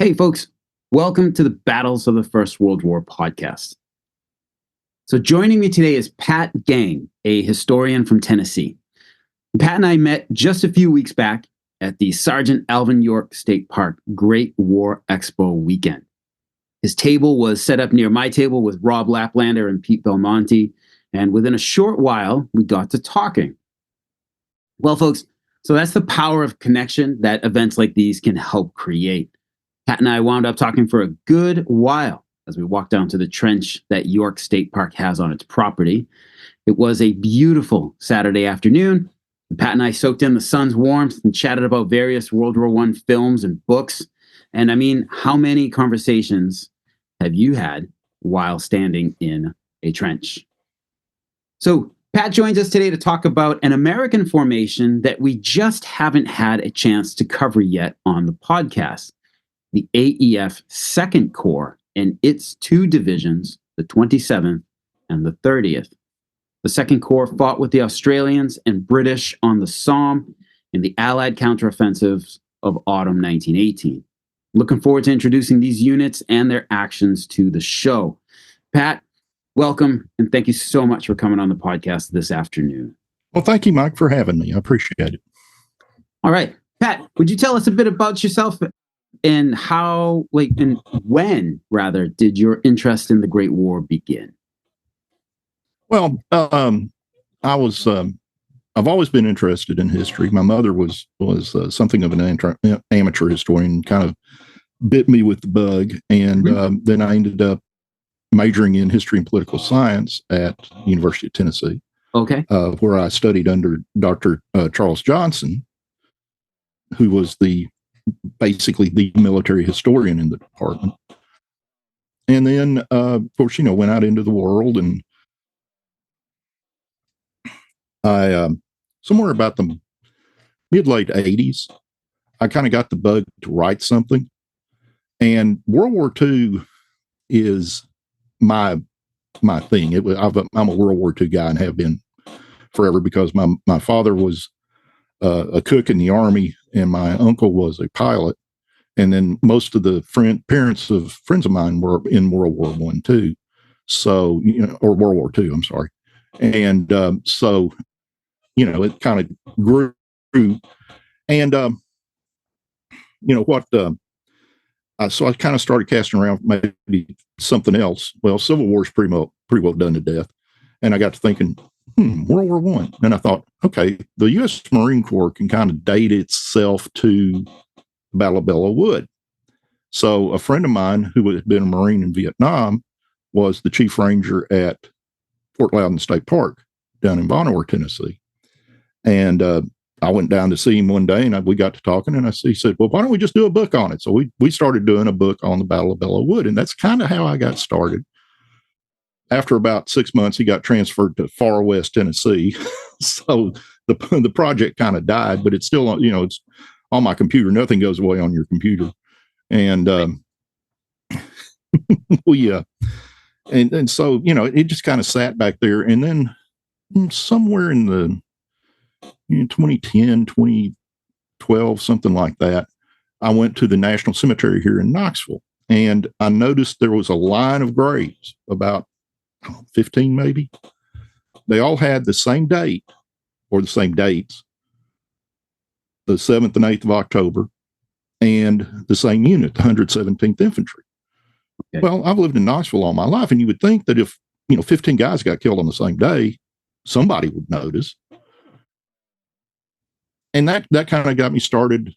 Hey, folks, welcome to the Battles of the First World War podcast. So, joining me today is Pat Gang, a historian from Tennessee. Pat and I met just a few weeks back at the Sergeant Alvin York State Park Great War Expo weekend. His table was set up near my table with Rob Laplander and Pete Belmonte, and within a short while, we got to talking. Well, folks, so that's the power of connection that events like these can help create. Pat and I wound up talking for a good while as we walked down to the trench that York State Park has on its property. It was a beautiful Saturday afternoon. And Pat and I soaked in the sun's warmth and chatted about various World War I films and books. And I mean, how many conversations have you had while standing in a trench? So, Pat joins us today to talk about an American formation that we just haven't had a chance to cover yet on the podcast. The AEF Second Corps and its two divisions, the 27th and the 30th. The Second Corps fought with the Australians and British on the Somme in the Allied counteroffensives of autumn 1918. Looking forward to introducing these units and their actions to the show. Pat, welcome, and thank you so much for coming on the podcast this afternoon. Well, thank you, Mike, for having me. I appreciate it. All right. Pat, would you tell us a bit about yourself and how, and when, rather, did your interest in the Great War begin? Well, I've always been interested in history. My mother was something of an amateur historian, kind of bit me with the bug. And then I ended up majoring in history and political science at University of Tennessee. Okay. Where I studied under Dr. Charles Johnson, who was basically the military historian in the department. And then, of course, went out into the world, and I, somewhere about the mid-late 80s, I kind of got the bug to write something. And World War II is my thing. I'm a World War II guy and have been forever, because my father was a cook in the Army, and my uncle was a pilot. And then most of the parents of friends of mine were in World War I too. So, or World War II, I'm sorry. And so, it kind of grew. And, so I kind of started casting around maybe something else. Well, Civil War's pretty well done to death. And I got to thinking, World War I. And I thought, okay, the U.S. Marine Corps can kind of date itself to the Battle of Belleau Wood. So a friend of mine who had been a Marine in Vietnam was the chief ranger at Fort Loudon State Park down in Vonore, Tennessee. And I went down to see him one day, and we got to talking, and he said, well, why don't we just do a book on it? So we started doing a book on the Battle of Belleau Wood, and that's kind of how I got started. After about 6 months, he got transferred to far west Tennessee. So the project kind of died, but it's still, it's on my computer. Nothing goes away on your computer. And and so, it just kind of sat back there. And then somewhere in the 2010, 2012, something like that, I went to the National Cemetery here in Knoxville, and I noticed there was a line of graves, about 15 maybe. They all had the same date, or the same dates, the 7th and 8th of October, and the same unit, the 117th Infantry. Okay. Well, I've lived in Knoxville all my life, and you would think that if 15 guys got killed on the same day, somebody would notice. And that kind of got me started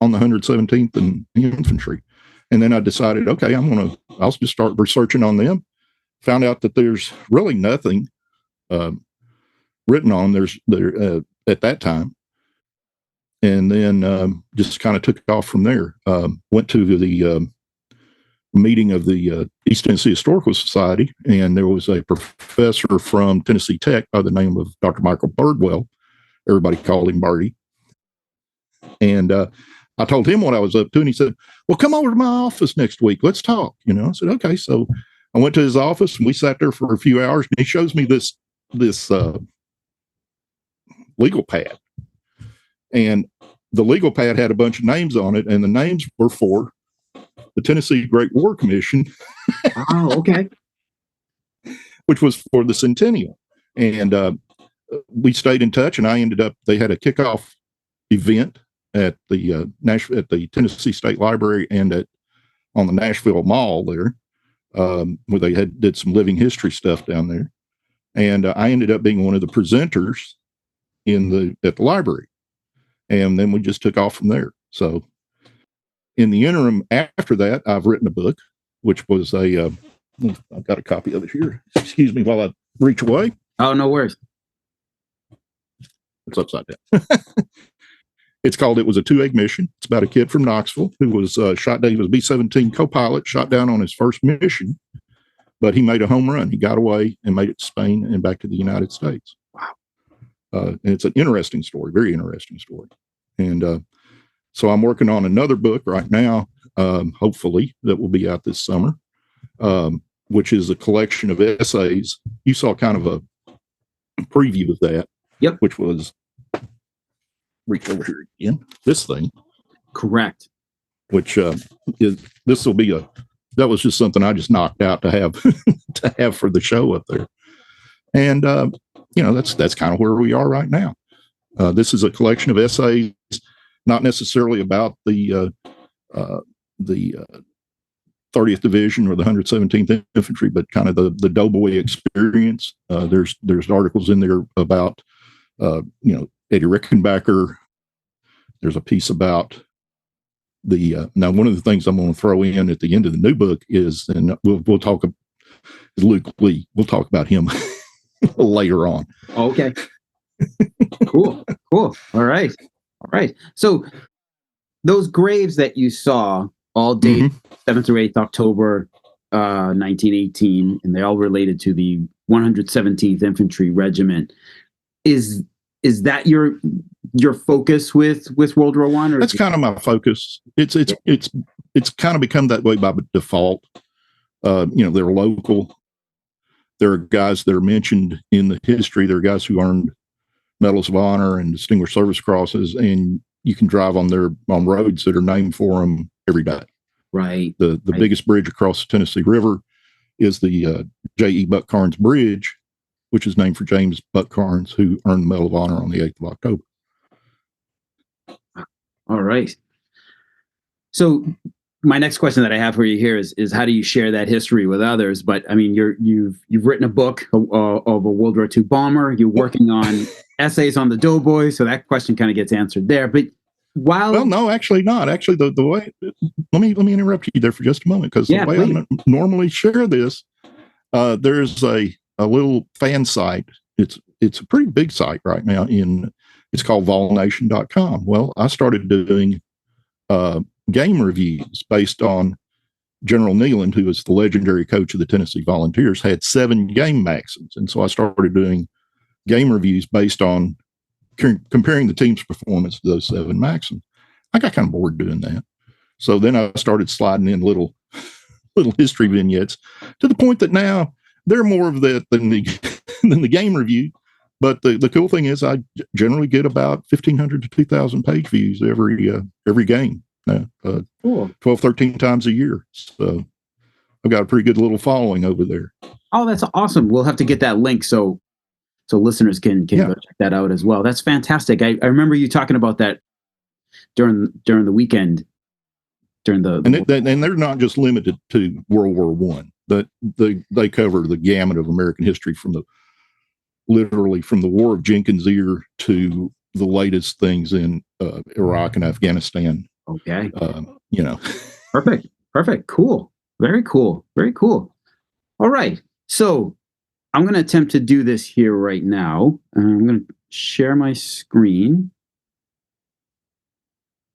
on the 117th and Infantry. And then I decided, okay, I'll just start researching on them. Found out that there's really nothing written on there at that time. And then just kind of took off from there. Went to the meeting of the East Tennessee Historical Society, and there was a professor from Tennessee Tech by the name of Dr. Michael Birdwell. Everybody called him Birdie. And I told him what I was up to, and he said, well, come over to my office next week. Let's talk. I said, okay. So I went to his office, and we sat there for a few hours, and he shows me this legal pad. And the legal pad had a bunch of names on it, and the names were for the Tennessee Great War Commission. Oh, okay. Which was for the centennial. And we stayed in touch, and I ended up, they had a kickoff event at the at the Tennessee State Library and on the Nashville Mall there, where they did some living history stuff down there. And I ended up being one of the presenters at the library. And then we just took off from there. So in the interim after that, I've written a book, which was I've got a copy of it here. Excuse me while I reach away. Oh, no worries. It's upside down. It's called It Was a Two-Egg Mission. It's about a kid from Knoxville who was shot down. He was a B-17 co-pilot, shot down on his first mission, but he made a home run. He got away and made it to Spain and back to the United States. Wow. And it's an interesting story, very interesting story. And so I'm working on another book right now, hopefully, that will be out this summer, which is a collection of essays. You saw kind of a preview of that. Yep. Which was, reach over here again, this thing. Correct. Which this will be that was just something I just knocked out to have to have for the show up there. And that's kind of where we are right now. This is a collection of essays, not necessarily about the 30th Division or the 117th Infantry, but kind of the doughboy experience. There's articles in there about Eddie Rickenbacker. There's a piece about now one of the things I'm going to throw in at the end of the new book is, and we'll talk Luke Lee. We'll talk about him later on. Okay. Cool. All right. So those graves that you saw all date 7th through 8th October 1918, and they all related to the 117th Infantry Regiment. Is that your focus with World War I? That's kind of my focus. It's kind of become that way by default. They're local. There are guys that are mentioned in the history. There are guys who earned Medals of Honor and Distinguished Service Crosses, and you can drive on roads that are named for them every day. Right. The biggest bridge across the Tennessee River is the J.E. Buck Carnes Bridge, which is named for James Buck Carnes, who earned the Medal of Honor on the 8th of October. All right. So my next question that I have for you here is how do you share that history with others? But I mean, you've written a book of a World War II bomber. You're working on essays on the doughboy, so that question kind of gets answered there. But well, no, actually not. Actually, the way let me interrupt you there for just a moment, because the way I normally share this, there's a little fan site. It's a pretty big site right now. It's called volnation.com. Well, I started doing game reviews based on General Nealand, who was the legendary coach of the Tennessee Volunteers, had 7 game maxims. And so I started doing game reviews based on comparing the team's performance to those 7 maxims. I got kind of bored doing that. So then I started sliding in little history vignettes, to the point that now they're more of that than the game review. But the cool thing is I generally get about 1,500 to 2,000 page views every game. 12, 13 times a year. So I've got a pretty good little following over there. Oh, that's awesome. We'll have to get that link so listeners can go check that out as well. That's fantastic. I remember you talking about that during the weekend. And they're not just limited to World War I. That they cover the gamut of American history literally from the War of Jenkins' Ear to the latest things in Iraq and Afghanistan. Okay. Perfect. Cool. Very cool. All right. So I'm going to attempt to do this here right now. I'm going to share my screen.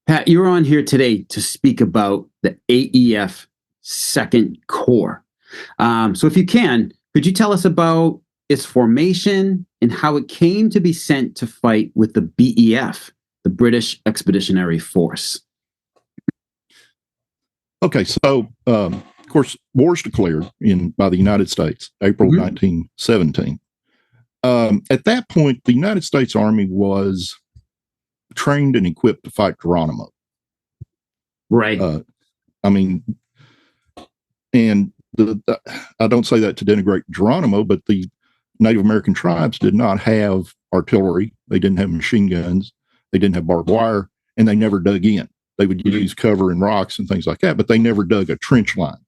Pat, you're on here today to speak about the AEF Second Corps. So if you could you tell us about its formation and how it came to be sent to fight with the BEF, the British Expeditionary Force? Okay, so of course, war's declared by the United States, April 1917. At that point, the United States Army was trained and equipped to fight Geronimo. Right. I mean, And I don't say that to denigrate Geronimo, but the Native American tribes did not have artillery. They didn't have machine guns. They didn't have barbed wire, and they never dug in. They would use cover and rocks and things like that, but they never dug a trench line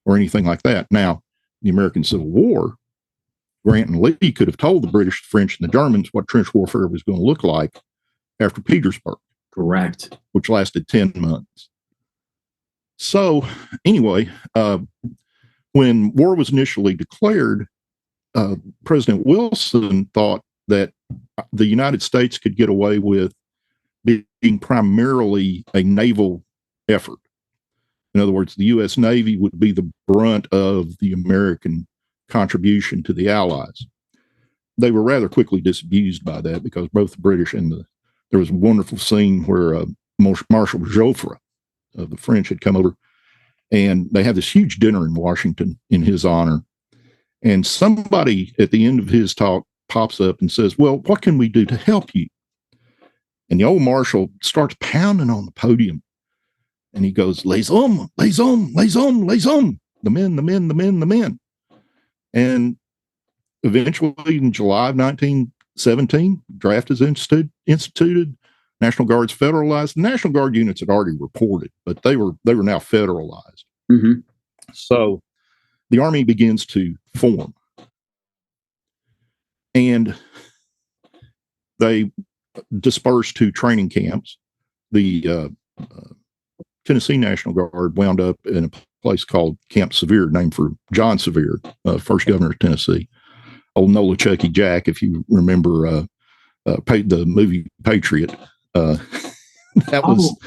or anything like that. Now, the American Civil War, Grant and Lee could have told the British, the French, and the Germans what trench warfare was going to look like after Petersburg. Correct. Which lasted 10 months. So, anyway, when war was initially declared, President Wilson thought that the United States could get away with being primarily a naval effort. In other words, the U.S. Navy would be the brunt of the American contribution to the Allies. They were rather quickly disabused by that because both the British and there was a wonderful scene where Marshal Joffre of the French had come over, and they had this huge dinner in Washington in his honor. And somebody at the end of his talk pops up and says, "Well, what can we do to help you?" And the old marshal starts pounding on the podium, and he goes, "Les hommes, les hommes, les hommes, les hommes, the men, the men, the men, the men." And eventually, in July of 1917, draft is instituted. National Guard's federalized. The National Guard units had already reported, but they were now federalized. Mm-hmm. So the Army begins to form, and they dispersed to training camps. The Tennessee National Guard wound up in a place called Camp Sevier, named for John Sevier, first governor of Tennessee. Old Nolichucky Jack, if you remember the movie Patriot. That was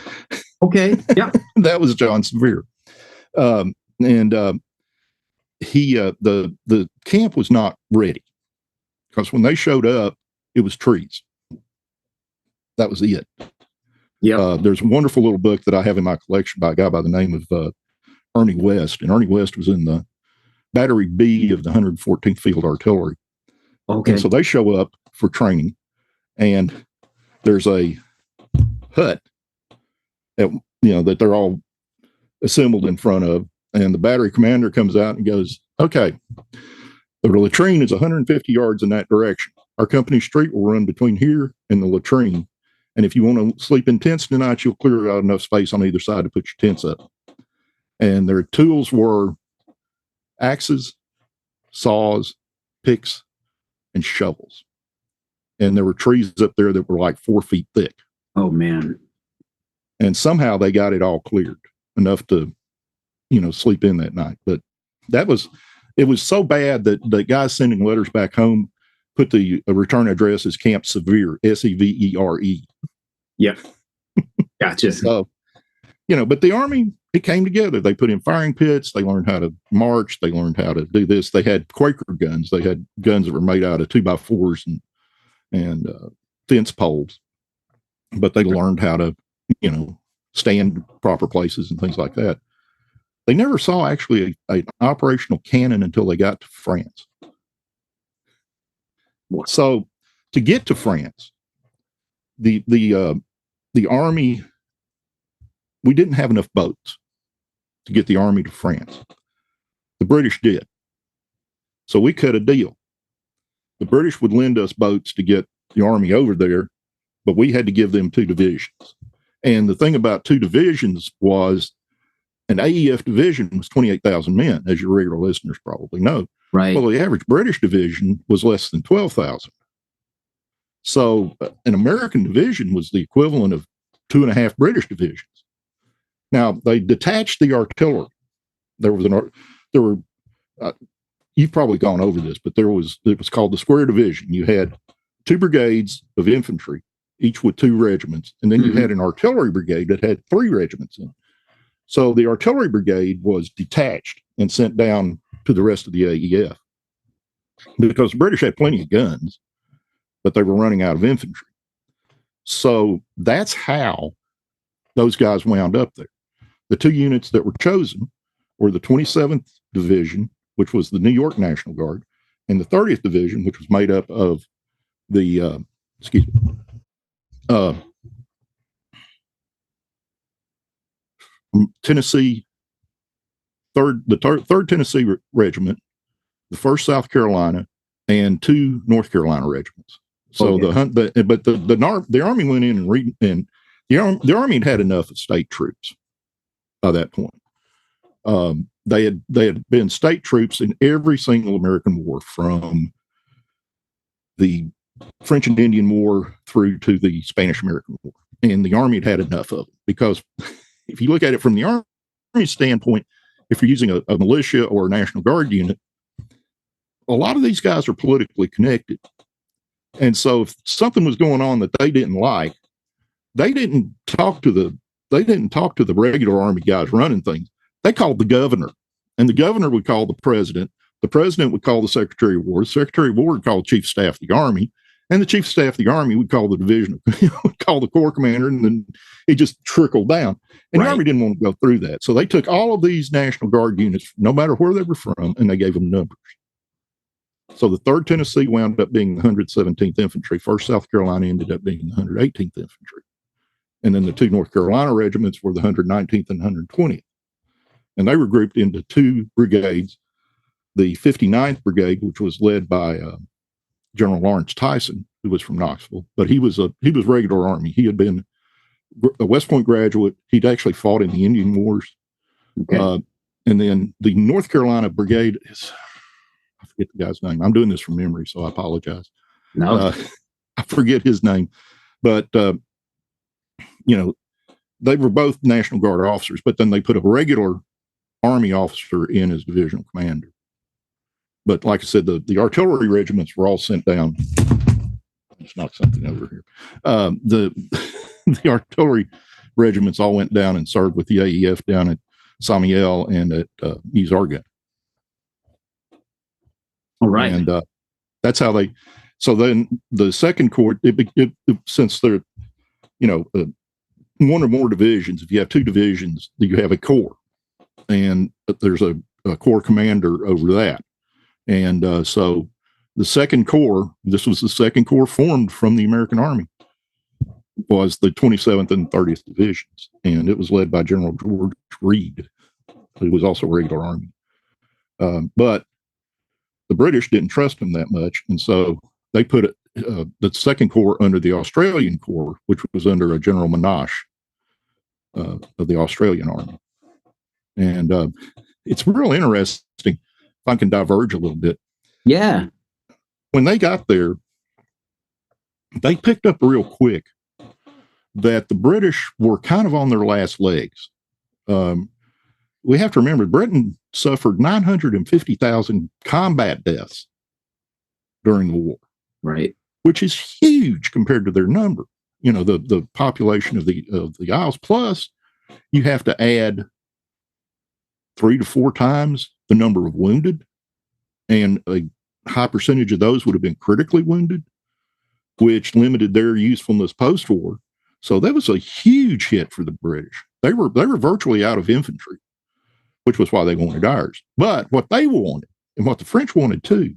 okay. Yeah, that was John Sevier, and he the camp was not ready because when they showed up, it was trees. That was it. Yeah. There's a wonderful little book that I have in my collection by a guy by the name of Ernie West, and Ernie West was in the Battery B of the 114th Field Artillery. Okay. And so they show up for training, and there's a hut that they're all assembled in front of, and the battery commander comes out and goes, "Okay, the latrine is 150 yards in that direction. Our company street will run between here and the latrine, and if you want to sleep in tents tonight, you'll clear out enough space on either side to put your tents up." And their tools were axes, saws, picks, and shovels. And there were trees up there that were like 4 feet thick. Oh, man. And somehow they got it all cleared enough to, sleep in that night. But it was so bad that the guys sending letters back home put the return address as Camp Sevier, Severe. Yep. Gotcha. So, but the Army, it came together. They put in firing pits. They learned how to march. They learned how to do this. They had Quaker guns. They had guns that were made out of 2x4s and fence poles. But they learned how to, stand proper places and things like that. They never saw actually an operational cannon until they got to France. So to get to France, the Army, we didn't have enough boats to get the Army to France. The British did. So we cut a deal. The British would lend us boats to get the Army over there, but we had to give them 2 divisions. And the thing about 2 divisions was an AEF division was 28,000 men, as your regular listeners probably know. Right. Well, the average British division was less than 12,000. So an American division was the equivalent of 2.5 British divisions. Now, they detached the artillery. You've probably gone over this, but it was called the Square Division. You had 2 brigades of infantry, each with 2 regiments, and then you had an artillery brigade that had 3 regiments in it. So the artillery brigade was detached and sent down to the rest of the AEF because the British had plenty of guns, but they were running out of infantry. So that's how those guys wound up there. The 2 units that were chosen were the 27th Division, which was the New York National Guard, and the 30th Division, which was made up of the Tennessee third Tennessee Regiment, the First South Carolina, and 2 North Carolina regiments. So the Army went in and the Army had enough of state troops by that point. They had been state troops in every single American war, from the French and Indian War through to the Spanish-American War, and the Army had enough of it. Because if you look at it from the Army standpoint, if you're using a militia or a National Guard unit, a lot of these guys are politically connected. And so if something was going on that they didn't like, they didn't talk to the regular Army guys running things. They called the governor, and the governor would call the president. The president would call the Secretary of War. The Secretary of War would call the Chief of Staff of the Army, and the Chief of Staff of the Army would call the division, would call the Corps commander, and then it just trickled down. And the Army didn't want to go through that. So they took all of these National Guard units, no matter where they were from, and they gave them numbers. So the 3rd Tennessee wound up being the 117th Infantry. 1st South Carolina ended up being the 118th Infantry. And then the 2 North Carolina regiments were the 119th and 120th. And they were grouped into 2 brigades. The 59th Brigade, which was led by General Lawrence Tyson, who was from Knoxville, but he was regular Army. He had been a West Point graduate. He'd actually fought in the Indian Wars. Okay. And then the North Carolina Brigade is, I forget the guy's name. I'm doing this from memory, so I apologize. No, I forget his name, but they were both National Guard officers, but then they put a regular Army officer in as divisional commander. But like I said, the artillery regiments were all sent down. Let's knock something over here. The artillery regiments all went down and served with the AEF down at Samiel and at East Argonne. All right. And that's how they. So then the Second Corps, since they're, one or more divisions. If you have 2 divisions, you have a corps, and there's a corps commander over that. And so the Second Corps, this was the Second Corps formed from the American Army, was the 27th and 30th Divisions. And it was led by General George Reed, who was also regular Army. But the British didn't trust him that much. And so they put the Second Corps under the Australian Corps, which was under a General Monash of the Australian Army. And it's real interesting. If I can diverge a little bit. Yeah. When they got there, they picked up real quick that the British were kind of on their last legs. We have to remember, Britain suffered 950,000 combat deaths during the war. Right. Which is huge compared to their number. The population of the Isles. Plus, you have to add 3 to 4 times the number of wounded, and a high percentage of those would have been critically wounded, which limited their usefulness post-war. So that was a huge hit for the British. They were virtually out of infantry, which was why they wanted ours. But what they wanted, and what the French wanted too,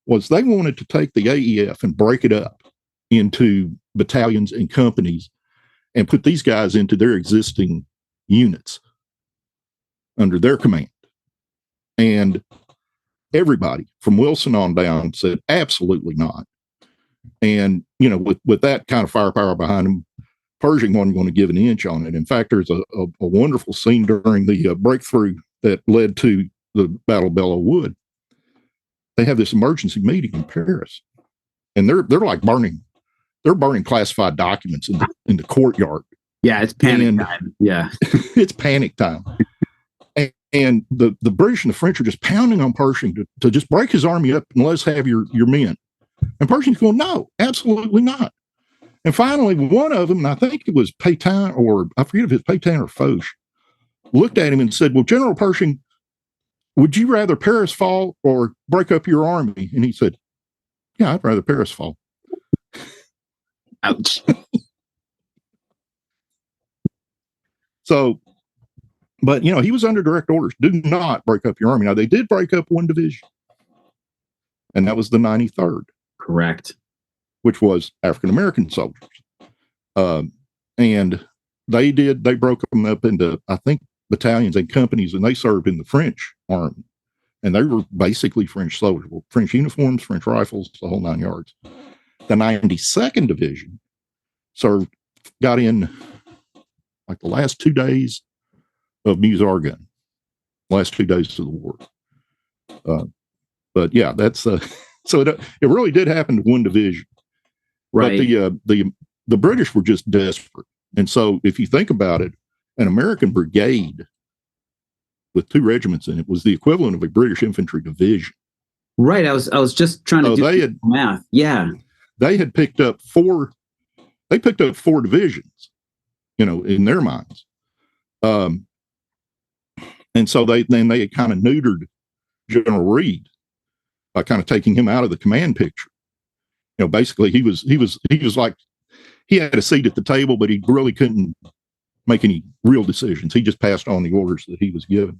was they wanted to take the AEF and break it up into battalions and companies and put these guys into their existing units under their command. And everybody from Wilson on down said, absolutely not. And, with that kind of firepower behind them, Pershing wasn't going to give an inch on it. In fact, there's a wonderful scene during the breakthrough that led to the Battle of Belleau Wood. They have this emergency meeting in Paris, and they're like burning classified documents in the courtyard. Yeah, it's panic time. Yeah, it's panic time. And the British and the French are just pounding on Pershing to just break his army up and let's have your men. And Pershing's going, no, absolutely not. And finally, one of them, and I think it was Pétain, or I forget if it's Pétain or Foch, looked at him and said, well, General Pershing, would you rather Paris fall or break up your army? And he said, yeah, I'd rather Paris fall. Ouch. So, but, he was under direct orders. Do not break up your army. Now, they did break up one division, and that was the 93rd. Correct. Which was African-American soldiers. And they broke them up into, I think, battalions and companies, and they served in the French army. And they were basically French soldiers, French uniforms, French rifles, the whole 9 yards. The 92nd Division got in like the last 2 days of Meuse-Argonne, last 2 days of the war. But yeah, that's so it really did happen to one division, Right. But the British were just desperate, and so if you think about it, an American brigade with 2 regiments in it was the equivalent of a British infantry division. Right. I was just trying to do math. Yeah. They had picked up 4. They picked up 4 divisions, in their minds. And so they had kind of neutered General Reed by kind of taking him out of the command picture. Basically he was like, he had a seat at the table, but he really couldn't make any real decisions. He just passed on the orders that he was given.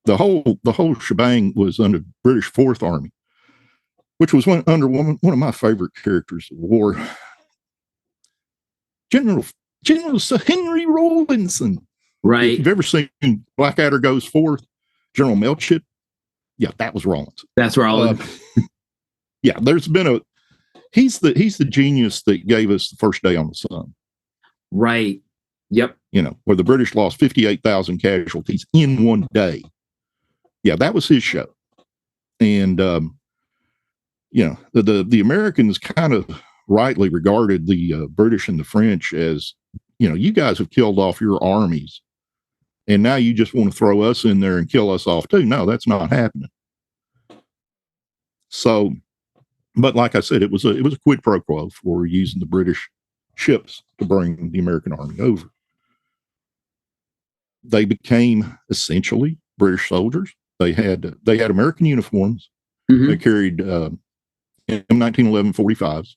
The whole shebang was under British Fourth Army, which was under one of my favorite characters of the war, General Sir Henry Rawlinson. Right. If you've ever seen Blackadder Goes Forth, General Melchett, yeah, that was Rawlinson. That's Rawlinson. Yeah, there's been he's the genius that gave us the First Day on the Sun. Right. Yep. Where the British lost 58,000 casualties in one day. Yeah, that was his show. And, the Americans kind of rightly regarded the British and the French as, you guys have killed off your armies, and now you just want to throw us in there and kill us off too. No, that's not happening. So, but like I said, it was a quid pro quo for using the British ships to bring the American army over. They became essentially British soldiers. They had American uniforms. Mm-hmm. They carried M1911 45s,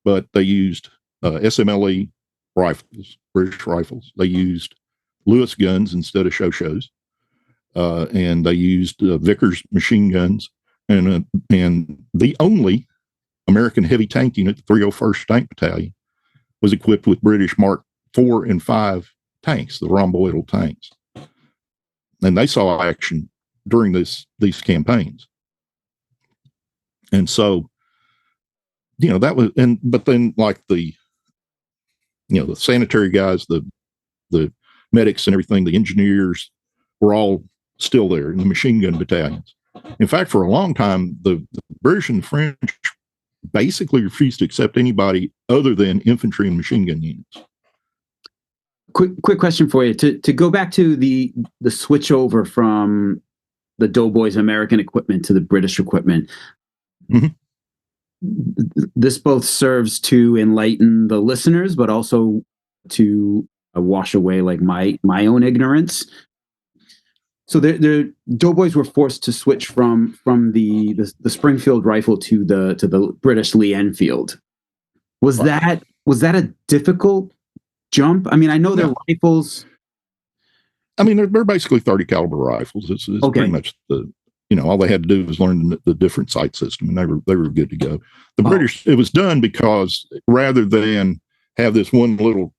but they used SMLE rifles, British rifles. They used Lewis guns instead of shows, and they used Vickers machine guns. And the only American heavy tank unit, the 301st Tank Battalion, was equipped with British Mark 4 and 5 tanks, the rhomboidal tanks. And they saw action during these campaigns. And so, that was, but then like the sanitary guys, the medics and everything, the engineers were all still there in the machine gun battalions. In fact, for a long time, the British and the French basically refused to accept anybody other than infantry and machine gun units. Quick question for you. To go back to the switch over from the Doughboys American equipment to the British equipment. Mm-hmm. This both serves to enlighten the listeners, but also to wash away like my own ignorance. So the Doughboys were forced to switch from the Springfield rifle to the British Lee Enfield. Was that a difficult jump? I mean, I know they're rifles. I mean, they're basically 30 caliber rifles. It's okay. Pretty much all they had to do was learn the different sight system, and they were good to go. The British, it was done because rather than have this one little,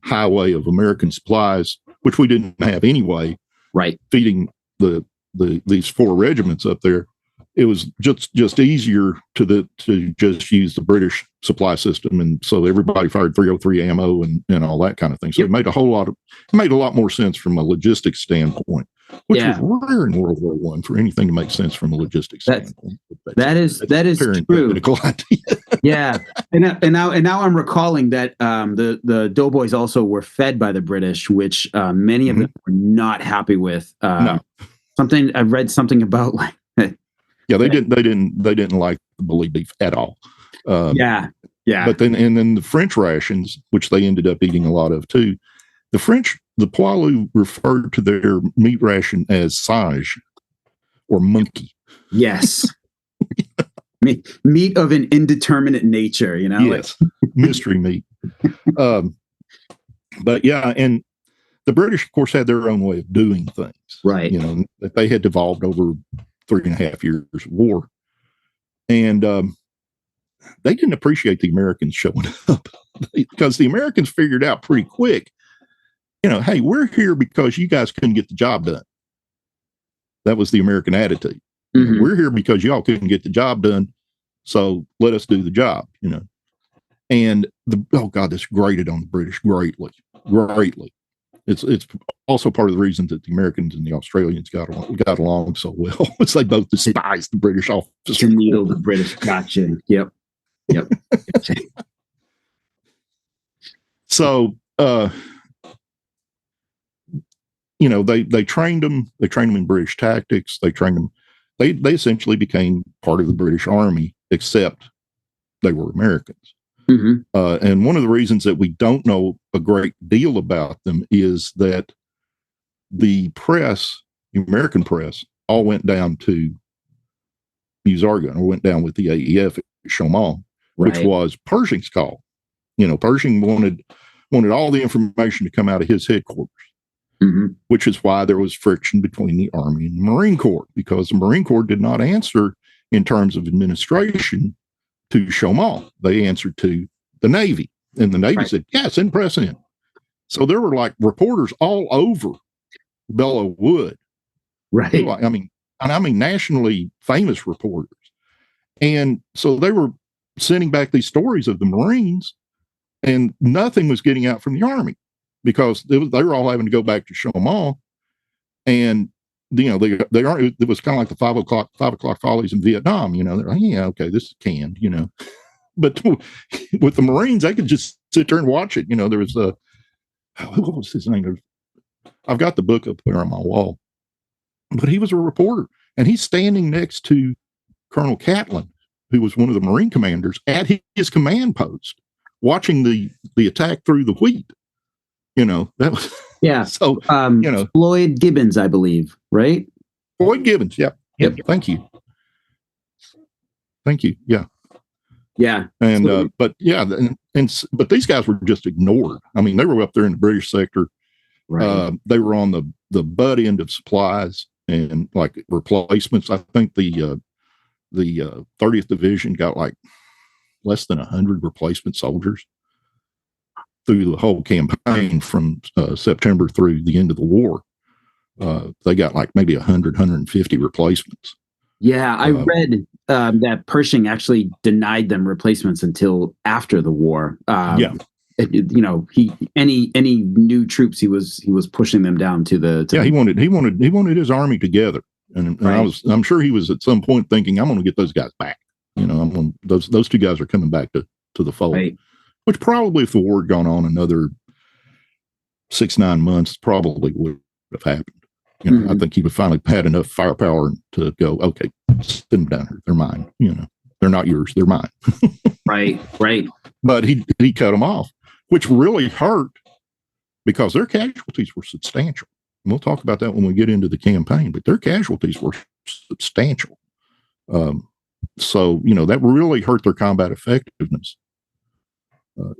highway of American supplies, which we didn't have anyway, right, feeding these 4 regiments up there, it was just easier to just use the British supply system, and so everybody fired 303 ammo and all that kind of thing. So it made a lot more sense from a logistics standpoint, which was rare in World War I for anything to make sense from a logistics standpoint. That is true. Yeah, and now I'm recalling that the Doughboys also were fed by the British, which many of them were not happy with. No. Something I read something about like. Yeah, they didn't like the bully beef at all. Yeah. But then the French rations, which they ended up eating a lot of too. The Poilu referred to their meat ration as sage or monkey. Yes. Meat of an indeterminate nature, Yes, mystery meat. But yeah, and the British, of course, had their own way of doing things. Right. That they had evolved over 3.5 years of war. And they didn't appreciate the Americans showing up because the Americans figured out pretty quick hey, we're here because you guys couldn't get the job done. That was the American attitude. Mm-hmm. We're here because y'all couldn't get the job done, so let us do the job. And this grated on the British greatly. It's also part of the reason that the Americans and the Australians got along so well. It's they both despised the British officers. To needle the British. Gotcha. Yep. So, they trained them. They trained them in British tactics. They trained them. They essentially became part of the British Army, except they were Americans. Mm-hmm. And one of the reasons that we don't know a great deal about them is that the American press, all went down to Musargan, or went down with the AEF at Chaumont, which was Pershing's call. Pershing wanted all the information to come out of his headquarters, which is why there was friction between the Army and the Marine Corps, because the Marine Corps did not answer in terms of administration to Chaumont. They answered to the Navy, and the Navy said, yeah, send press in. So there were like reporters all over Belleau Wood. Right. I mean, nationally famous reporters. And so they were sending back these stories of the Marines, and nothing was getting out from the Army, because they were all having to go back to Chaumont. And, it was kind of like the 5 o'clock follies in Vietnam. They're like, yeah, okay, this is canned, But with the Marines, they could just sit there and watch it. There was what was his name? I've got the book up there on my wall, but he was a reporter, and he's standing next to Colonel Catlin, who was one of the Marine commanders, at his command post, watching the attack through the wheat. That was So Floyd Gibbons, I believe, right? Floyd Gibbons, yeah. Yep. Thank you. Yeah. Yeah. And but these guys were just ignored. I mean, they were up there in the British sector. Right. They were on the butt end of supplies and like replacements. I think the 30th Division got like less than 100 replacement soldiers through the whole campaign from September through the end of the war. They got like maybe 150 replacements. Yeah, I read that Pershing actually denied them replacements until after the war. Any new troops he was pushing them down to the. He wanted his army together, and I'm sure he was at some point thinking, I'm going to get those guys back. Those two guys are coming back to the fold. Right. Which probably, if the war had gone on another 6-9 months, probably would have happened. I think he would finally had enough firepower to go, okay, send them down here. They're mine. They're not yours. They're mine. Right. But he cut them off, which really hurt, because their casualties were substantial. And we'll talk about that when we get into the campaign, but their casualties were substantial. So that really hurt their combat effectiveness.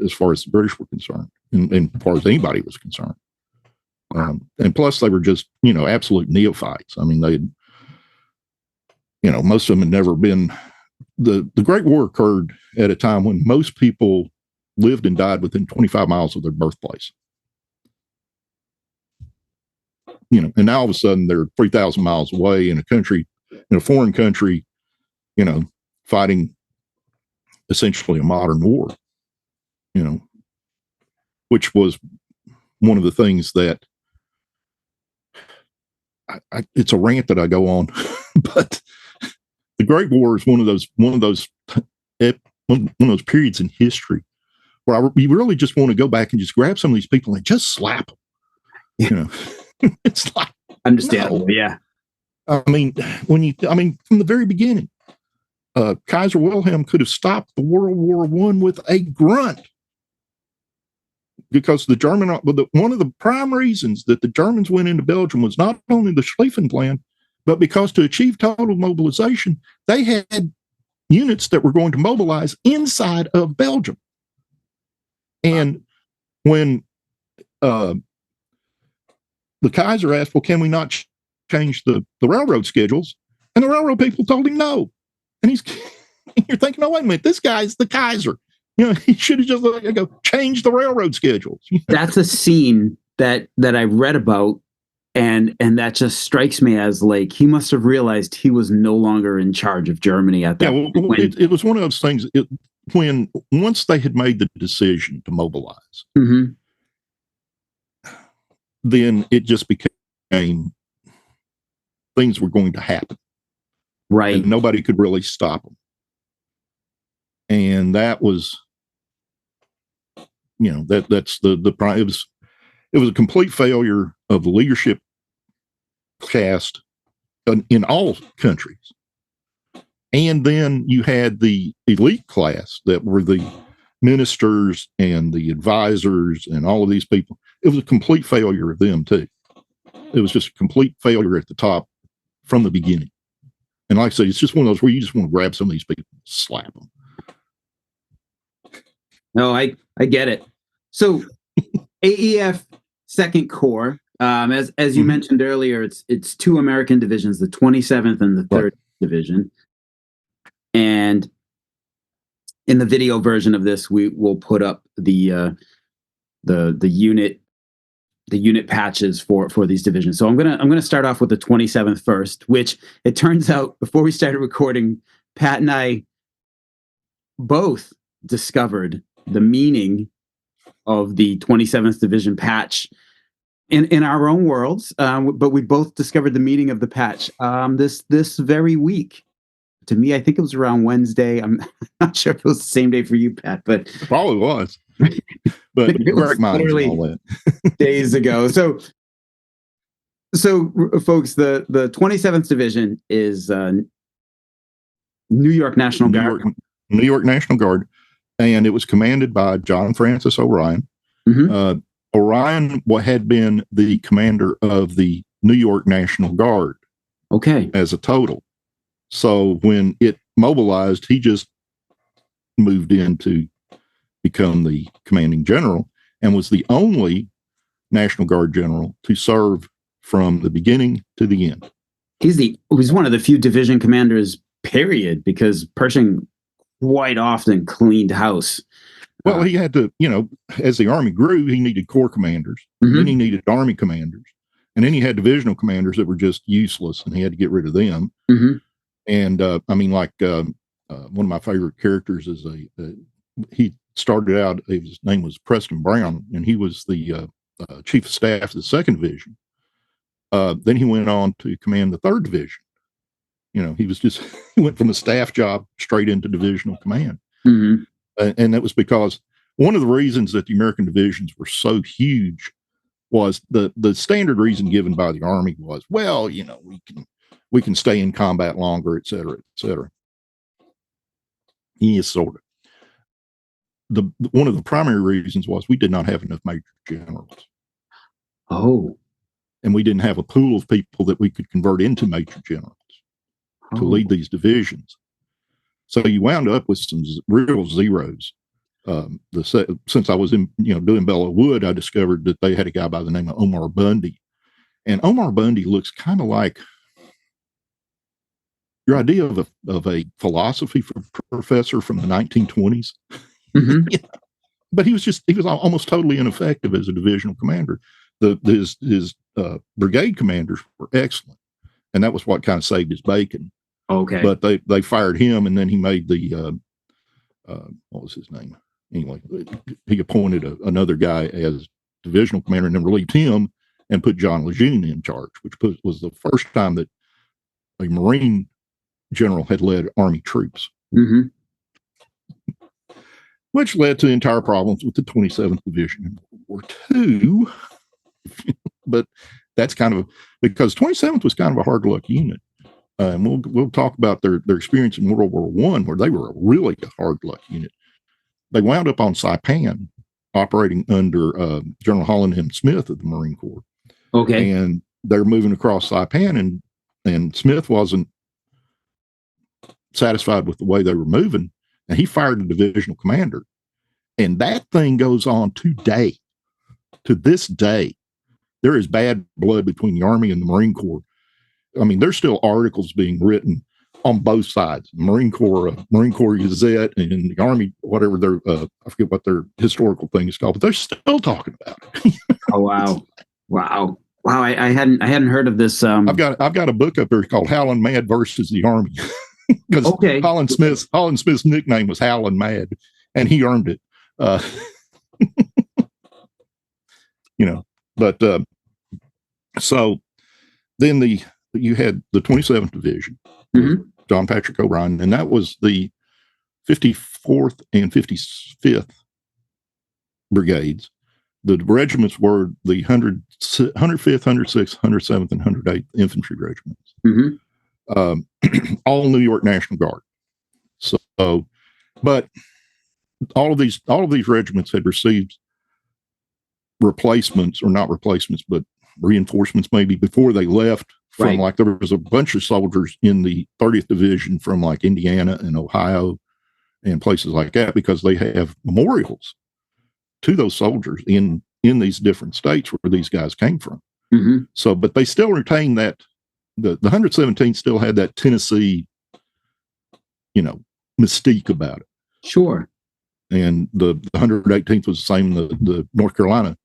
As far as the British were concerned, and as far as anybody was concerned. And plus, they were just, absolute neophytes. I mean, most of them had never been. The Great War occurred at a time when most people lived and died within 25 miles of their birthplace. And now all of a sudden they're 3,000 miles away in a foreign country, fighting essentially a modern war. Which was one of the things that it's a rant that I go on, but the Great War is one of those periods in history where you really just want to go back and just grab some of these people and just slap them. It's like understandable. No. Yeah. I mean, from the very beginning, Kaiser Wilhelm could have stopped the World War I with a grunt. Because one of the prime reasons that the Germans went into Belgium was not only the Schlieffen Plan, but because to achieve total mobilization, they had units that were going to mobilize inside of Belgium. And when the Kaiser asked, well, can we not change the railroad schedules? And the railroad people told him no. And you're thinking, oh, wait a minute, this guy's the Kaiser. He should have just go change the railroad schedules. That's a scene that I read about, and that just strikes me as like he must have realized he was no longer in charge of Germany at that point. It was one of those things. When once they had made the decision to mobilize, Mhm. then it just became things were going to happen, Right. and nobody could really stop them. And that was, that's the it was a complete failure of the leadership caste in all countries. And then you had the elite class that were the ministers and the advisors and all of these people. It was a complete failure of them too. It was just a complete failure at the top from the beginning. And like I say, it's just one of those where you just want to grab some of these people and slap them. No, I get it. So AEF Second Corps, as you mentioned earlier, it's two American divisions, the 27th and the 3rd Division. And in the video version of this, we will put up the unit patches for these divisions. So I'm gonna start off with the 27th first, which it turns out before we started recording, Pat and I both discovered the meaning of the 27th Division patch in our own worlds, but we both discovered the meaning of the patch this very week. To me, I think it was around Wednesday. I'm not sure if it was the same day for you, Pat, but it probably was. But great minds and all that. Days ago. So folks, the 27th Division is New York National Guard. New York National Guard, and it was commanded by John Francis Orion. Mm-hmm. Orion had been the commander of the New York National Guard. Okay. As a total. So when it mobilized, he just moved in to become the commanding general and was the only National Guard general to serve from the beginning to the end. He's one of the few division commanders, period, because Pershing quite often cleaned house. Well, he had to, as the Army grew, he needed corps commanders, and then he needed Army commanders, and then he had divisional commanders that were just useless, and he had to get rid of them. Mm-hmm. And one of my favorite characters is he started out, his name was Preston Brown, and he was the chief of staff of the 2nd Division. Then he went on to command the 3rd Division. He went from a staff job straight into divisional command. Mm-hmm. And that was because one of the reasons that the American divisions were so huge was the standard reason given by the Army was, well, we can stay in combat longer, et cetera, et cetera. Yes, sort of. One of the primary reasons was we did not have enough major generals. Oh. And we didn't have a pool of people that we could convert into major generals to lead these divisions. So you wound up with some real zeros. Since I was doing Belleau Wood, I discovered that they had a guy by the name of Omar Bundy. And Omar Bundy looks kind of like your idea of a philosophy professor from the 1920s. Mm-hmm. But he was almost totally ineffective as a divisional commander. His brigade commanders were excellent, and that was what kind of saved his bacon. Okay. But they fired him, and then he made the what was his name? Anyway, he appointed another guy as divisional commander, and then relieved him and put John Lejeune in charge, which was the first time that a Marine general had led Army troops. Mm-hmm. Which led to entire problems with the 27th Division in World War II. But that's because 27th was kind of a hard luck unit. And we'll talk about their experience in World War I, where they were a really hard luck unit. They wound up on Saipan, operating under General Holland M. Smith of the Marine Corps. Okay. And they're moving across Saipan, and Smith wasn't satisfied with the way they were moving, and he fired the divisional commander. And that thing goes on today. To this day, there is bad blood between the Army and the Marine Corps. I mean, there's still articles being written on both sides, Marine Corps Gazette, and in the Army, whatever their I forget what their historical thing is called, but they're still talking about it. Oh wow, wow, wow! I hadn't heard of this. I've got a book up there called Howlin' Mad versus the Army, because Okay. Holland Smith's nickname was Howlin' Mad, and he earned it. But so then you had the 27th Division, Mm-hmm. John Patrick O'Brien, and that was the 54th and 55th Brigades. The regiments were the 105th, 106th, 107th, and 108th Infantry Regiments. Mm-hmm. All New York National Guard. So, but all of these regiments had received replacements, or not replacements, but reinforcements maybe before they left from, right. Like, there was a bunch of soldiers in the 30th Division from like Indiana and Ohio and places like that, because they have memorials to those soldiers in these different states where these guys came from. Mm-hmm. So, but they still retained that, the 117th still had that Tennessee, mystique about it. Sure. And the 118th was the same. The North Carolina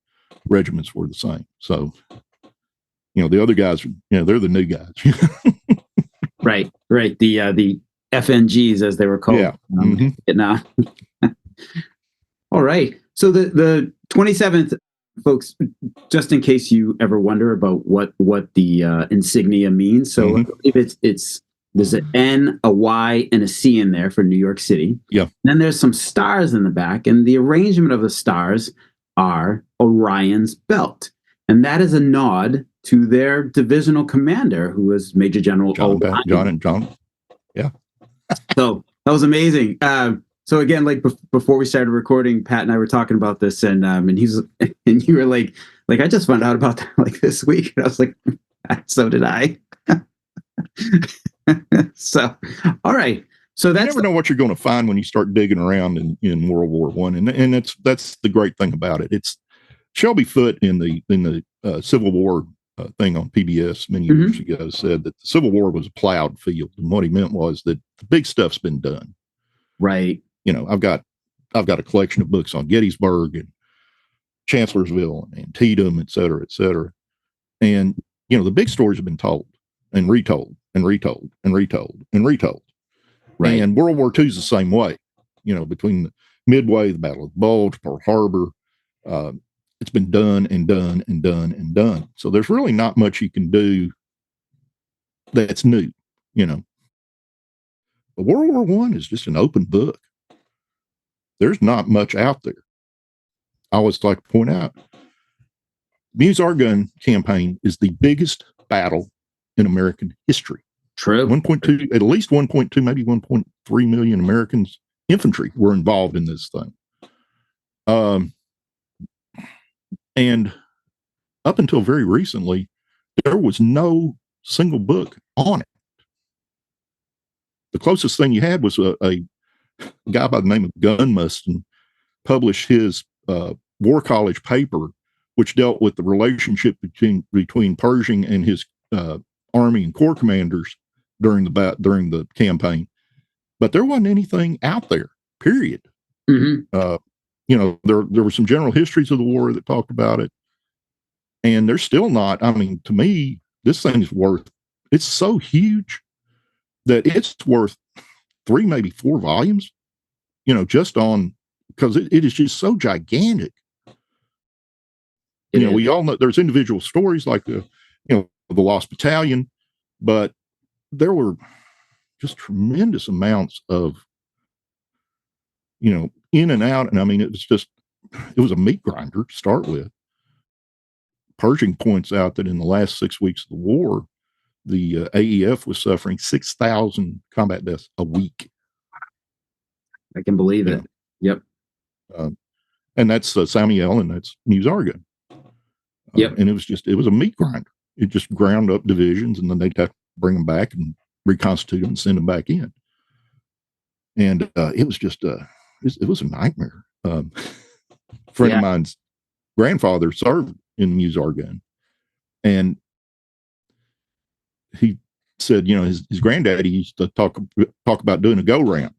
regiments were the same. So, the other guys, they're the new guys. Right. The FNGs, as they were called. Yeah. Mm-hmm. All right. So the 27th, folks, just in case you ever wonder about what the insignia means. So Mm-hmm. if it's there's an N, a Y, and a C in there for New York City. Yeah. Then there's some stars in the back, and the arrangement of the stars are Orion's belt, and that is a nod to their divisional commander, who was Major General John. Yeah. So that was amazing. So again, like before we started recording, Pat and I were talking about this, and you were like I just found out about that like this week, and I was like, so did I. So, all right. So that's, you never know what you're going to find when you start digging around in World War I, and that's the great thing about it. It's Shelby Foote in the Civil War thing on PBS many years ago said that the Civil War was a plowed field, and what he meant was that the big stuff's been done. Right. I've got a collection of books on Gettysburg and Chancellorsville and Antietam, et cetera, and the big stories have been told and retold and retold and retold and retold. Right. And World War II is the same way. Between the Midway, the Battle of the Bulge, Pearl Harbor, it's been done and done and done and done. So there's really not much you can do that's new. But World War I is just an open book. There's not much out there. I always like to point out, Meuse-Argonne campaign is the biggest battle in American history. True. 1.2, at least 1.2, maybe 1.3 million Americans, infantry, were involved in this thing. And up until very recently, there was no single book on it. The closest thing you had was a guy by the name of Gunmuston published his War College paper, which dealt with the relationship between Pershing and his Army and Corps commanders during the campaign. But there wasn't anything out there, period. Mm-hmm. There were some general histories of the war that talked about it, and there's still not. I mean, to me, this thing is it's so huge that it's worth 3, maybe 4 volumes, just on, because it is just so gigantic. We all know there's individual stories like the Lost Battalion, but there were just tremendous amounts of, in and out. And I mean, it was a meat grinder to start with. Pershing points out that in the last 6 weeks of the war, the AEF was suffering 6,000 combat deaths a week. I can believe it. Yep. And that's Samuel, and that's Meuse-Argonne. Yep. And it was a meat grinder. It just ground up divisions, and then they'd have to bring them back and reconstitute them and send them back in. And it was just it was a nightmare. A friend of mine's grandfather served in Meuse-Argonne, and he said, his granddaddy used to talk about doing a go round.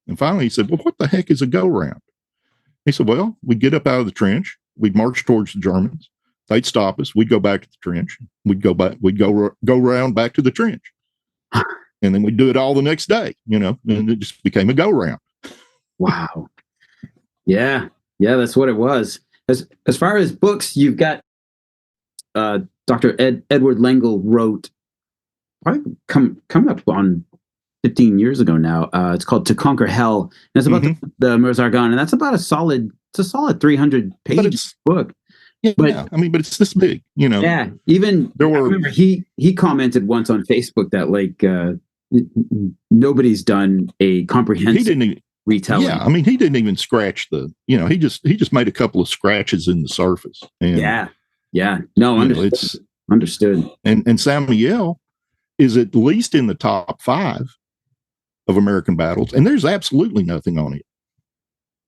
And finally he said, well, what the heck is a go round? He said, well, we'd get up out of the trench. We'd march towards the Germans. They'd stop us. We'd go back to the trench. We'd go back. We'd go around back to the trench. And then we'd do it all the next day, and it just became a go round. Wow. Yeah. Yeah, that's what it was. As far as books, you've got Dr. Edward Lengel wrote, probably coming up on 15 years ago now. It's called To Conquer Hell. And it's about the Meuse-Argonne, and that's about a solid 300-page book. Yeah, but it's this big, Yeah, even I remember he commented once on Facebook that nobody's done a comprehensive retelling. Yeah, he didn't even scratch he just made a couple of scratches in the surface. And, no, understood. And Samuel is at least in the top 5 of American battles, and there's absolutely nothing on it.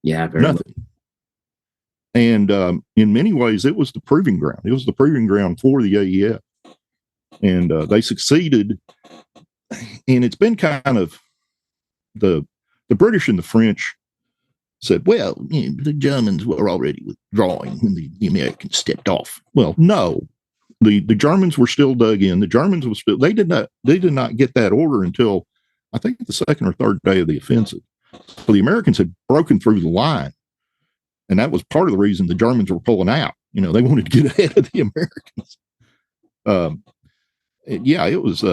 Yeah, nothing. And in many ways, it was the proving ground. It was the proving ground for the AEF. And they succeeded. And it's been kind of the British and the French said, well, the Germans were already withdrawing when the Americans stepped off. Well, no, the Germans were still dug in. The Germans were still, they did not get that order until I think the second or third day of the offensive. So the Americans had broken through the line. And that was part of the reason the Germans were pulling out. They wanted to get ahead of the Americans. It was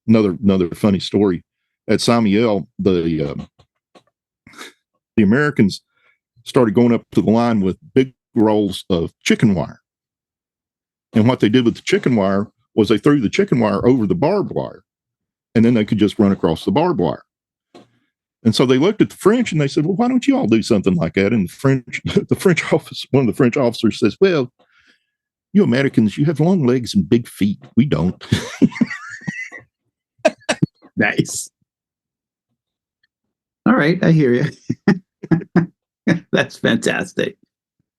another funny story. At Samuel, the Americans started going up to the line with big rolls of chicken wire. And what they did with the chicken wire was they threw the chicken wire over the barbed wire, and then they could just run across the barbed wire. And so they looked at the French and they said, well, why don't you all do something like that? And one of the French officers says, well, you Americans, you have long legs and big feet. We don't. Nice. All right. I hear you. That's fantastic.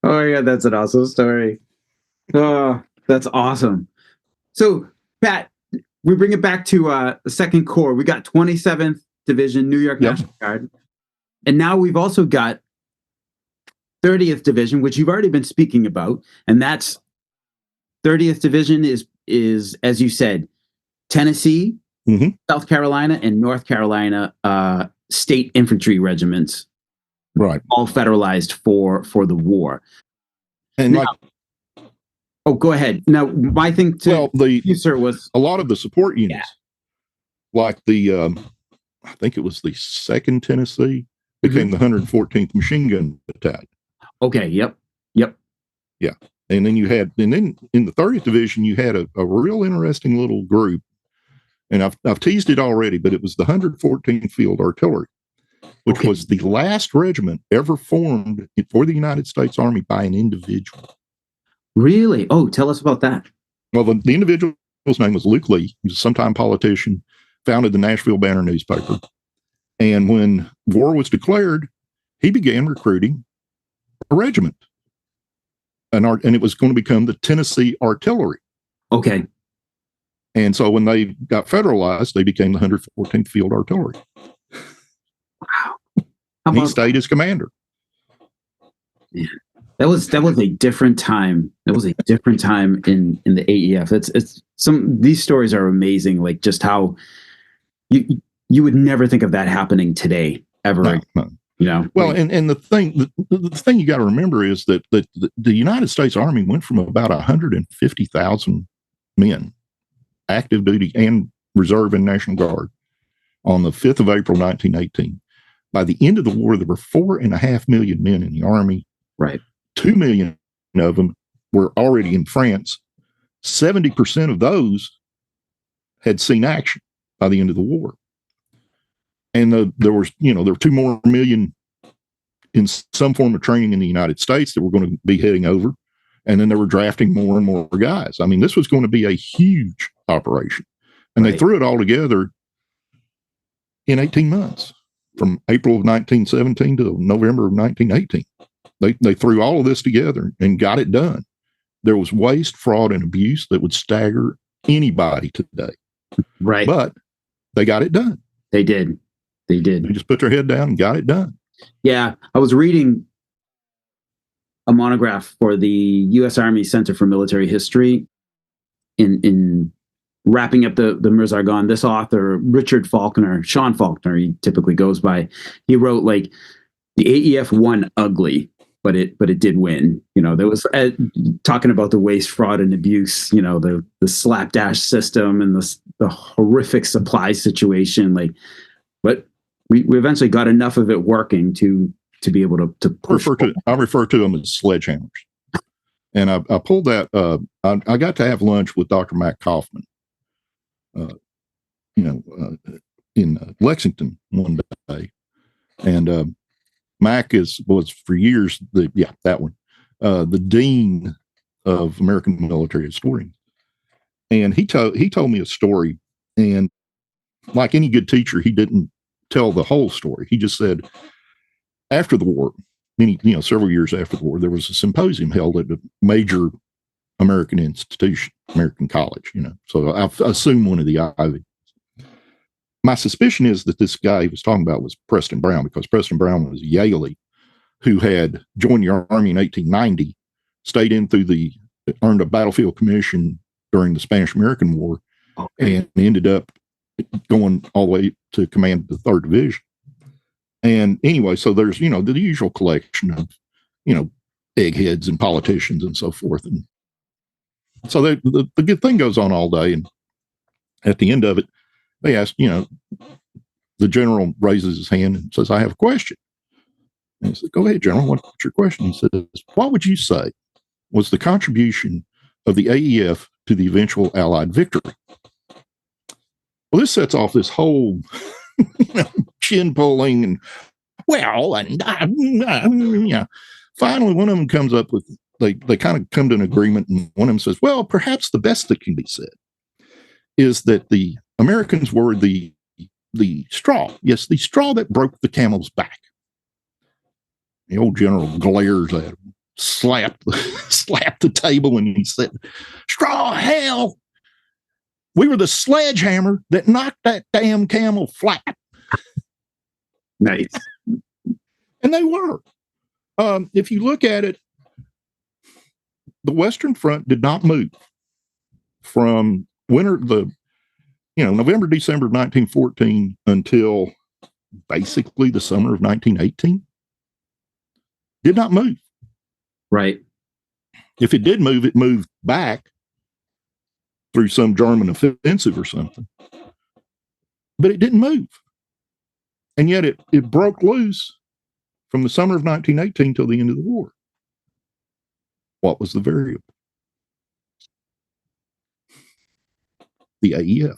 Oh yeah, that's an awesome story. Oh, that's awesome. So Pat, we bring it back to the Second Corps. We got 27th Division, New York National Guard. And now we've also got 30th Division, which you've already been speaking about. And that's 30th Division is, as you said, Tennessee, South Carolina, and North Carolina state infantry regiments. Right. All federalized for the war. And now, go ahead. Now, my thing you, sir, was a lot of the support units, like the I think it was the 2nd Tennessee, became the 114th Machine Gun Battalion. Okay. Yep. Yeah. And then in the 30th Division, you had a real interesting little group. And I've teased it already, but it was the 114th Field Artillery, which was the last regiment ever formed for the United States Army by an individual. Really? Oh, tell us about that. Well, the individual's name was Luke Lee. He was a sometime politician, founded the Nashville Banner newspaper. And when war was declared, he began recruiting a regiment. And it was going to become the Tennessee Artillery. Okay. And so when they got federalized, they became the 114th Field Artillery. Wow. He stayed as commander. Yeah. That was a different time. That was a different time in the AEF. These stories are amazing. Like just how you would never think of that happening today ever. No. Well, and the thing you got to remember is that the United States Army went from about 150,000 men, active duty and reserve and National Guard, on the 5th of April, 1918. By the end of the war, there were 4.5 million men in the Army. Right. 2 million of them were already in France. 70% of those had seen action by the end of the war. And there were 2 more million in some form of training in the United States that were going to be heading over. And then they were drafting more and more guys. I mean, this was going to be a huge operation. And they threw it all together in 18 months, from April of 1917 to November of 1918. They threw all of this together and got it done. There was waste, fraud, and abuse that would stagger anybody today. Right. But they got it done. They did. They did. They just put their head down and got it done. Yeah. I was reading a monograph for the U.S. Army Center for Military History in wrapping up the Meuse-Argonne. This author, Richard Faulkner, Sean Faulkner, he typically goes by, he wrote like the AEF won ugly, but it did win. You know, there was talking about the waste, fraud, and abuse. You know, the slapdash system and the horrific supply situation. Like, but we eventually got enough of it working to be able to push. I refer to them as sledgehammers. And I pulled that. I got to have lunch with Dr. Mac Kaufman, in Lexington one day, and Mac was for years the dean of American military historians, and he told me a story, and like any good teacher, he didn't tell the whole story. He just said after the war, several years after the war, there was a symposium held at a major American institution, American college, so I assume one of the Ivy. My suspicion is that this guy he was talking about was Preston Brown, because Preston Brown was a Yalie who had joined the Army in 1890, stayed in earned a battlefield commission during the Spanish-American War, and ended up going all the way to command the 3rd Division. And anyway, so there's, the usual collection of, eggheads and politicians and so forth. And so the good thing goes on all day. And at the end of it, they ask, the general raises his hand and says, I have a question. And he said, go ahead, General, what's your question? He says, what would you say was the contribution of the AEF to the eventual Allied victory? Well, this sets off this whole chin pulling and finally one of them comes up with, they kind of come to an agreement, and one of them says, well, perhaps the best that can be said is that the Americans were the straw. Yes, the straw that broke the camel's back. The old general glares at him, slapped the table, and he said, straw hell. We were the sledgehammer that knocked that damn camel flat. Nice. And they were. If you look at it, the Western Front did not move from November, December of 1914 until basically the summer of 1918. Did not move. Right. If it did move, it moved back through some German offensive or something. But it didn't move. And yet it broke loose from the summer of 1918 till the end of the war. What was the variable? The AEF.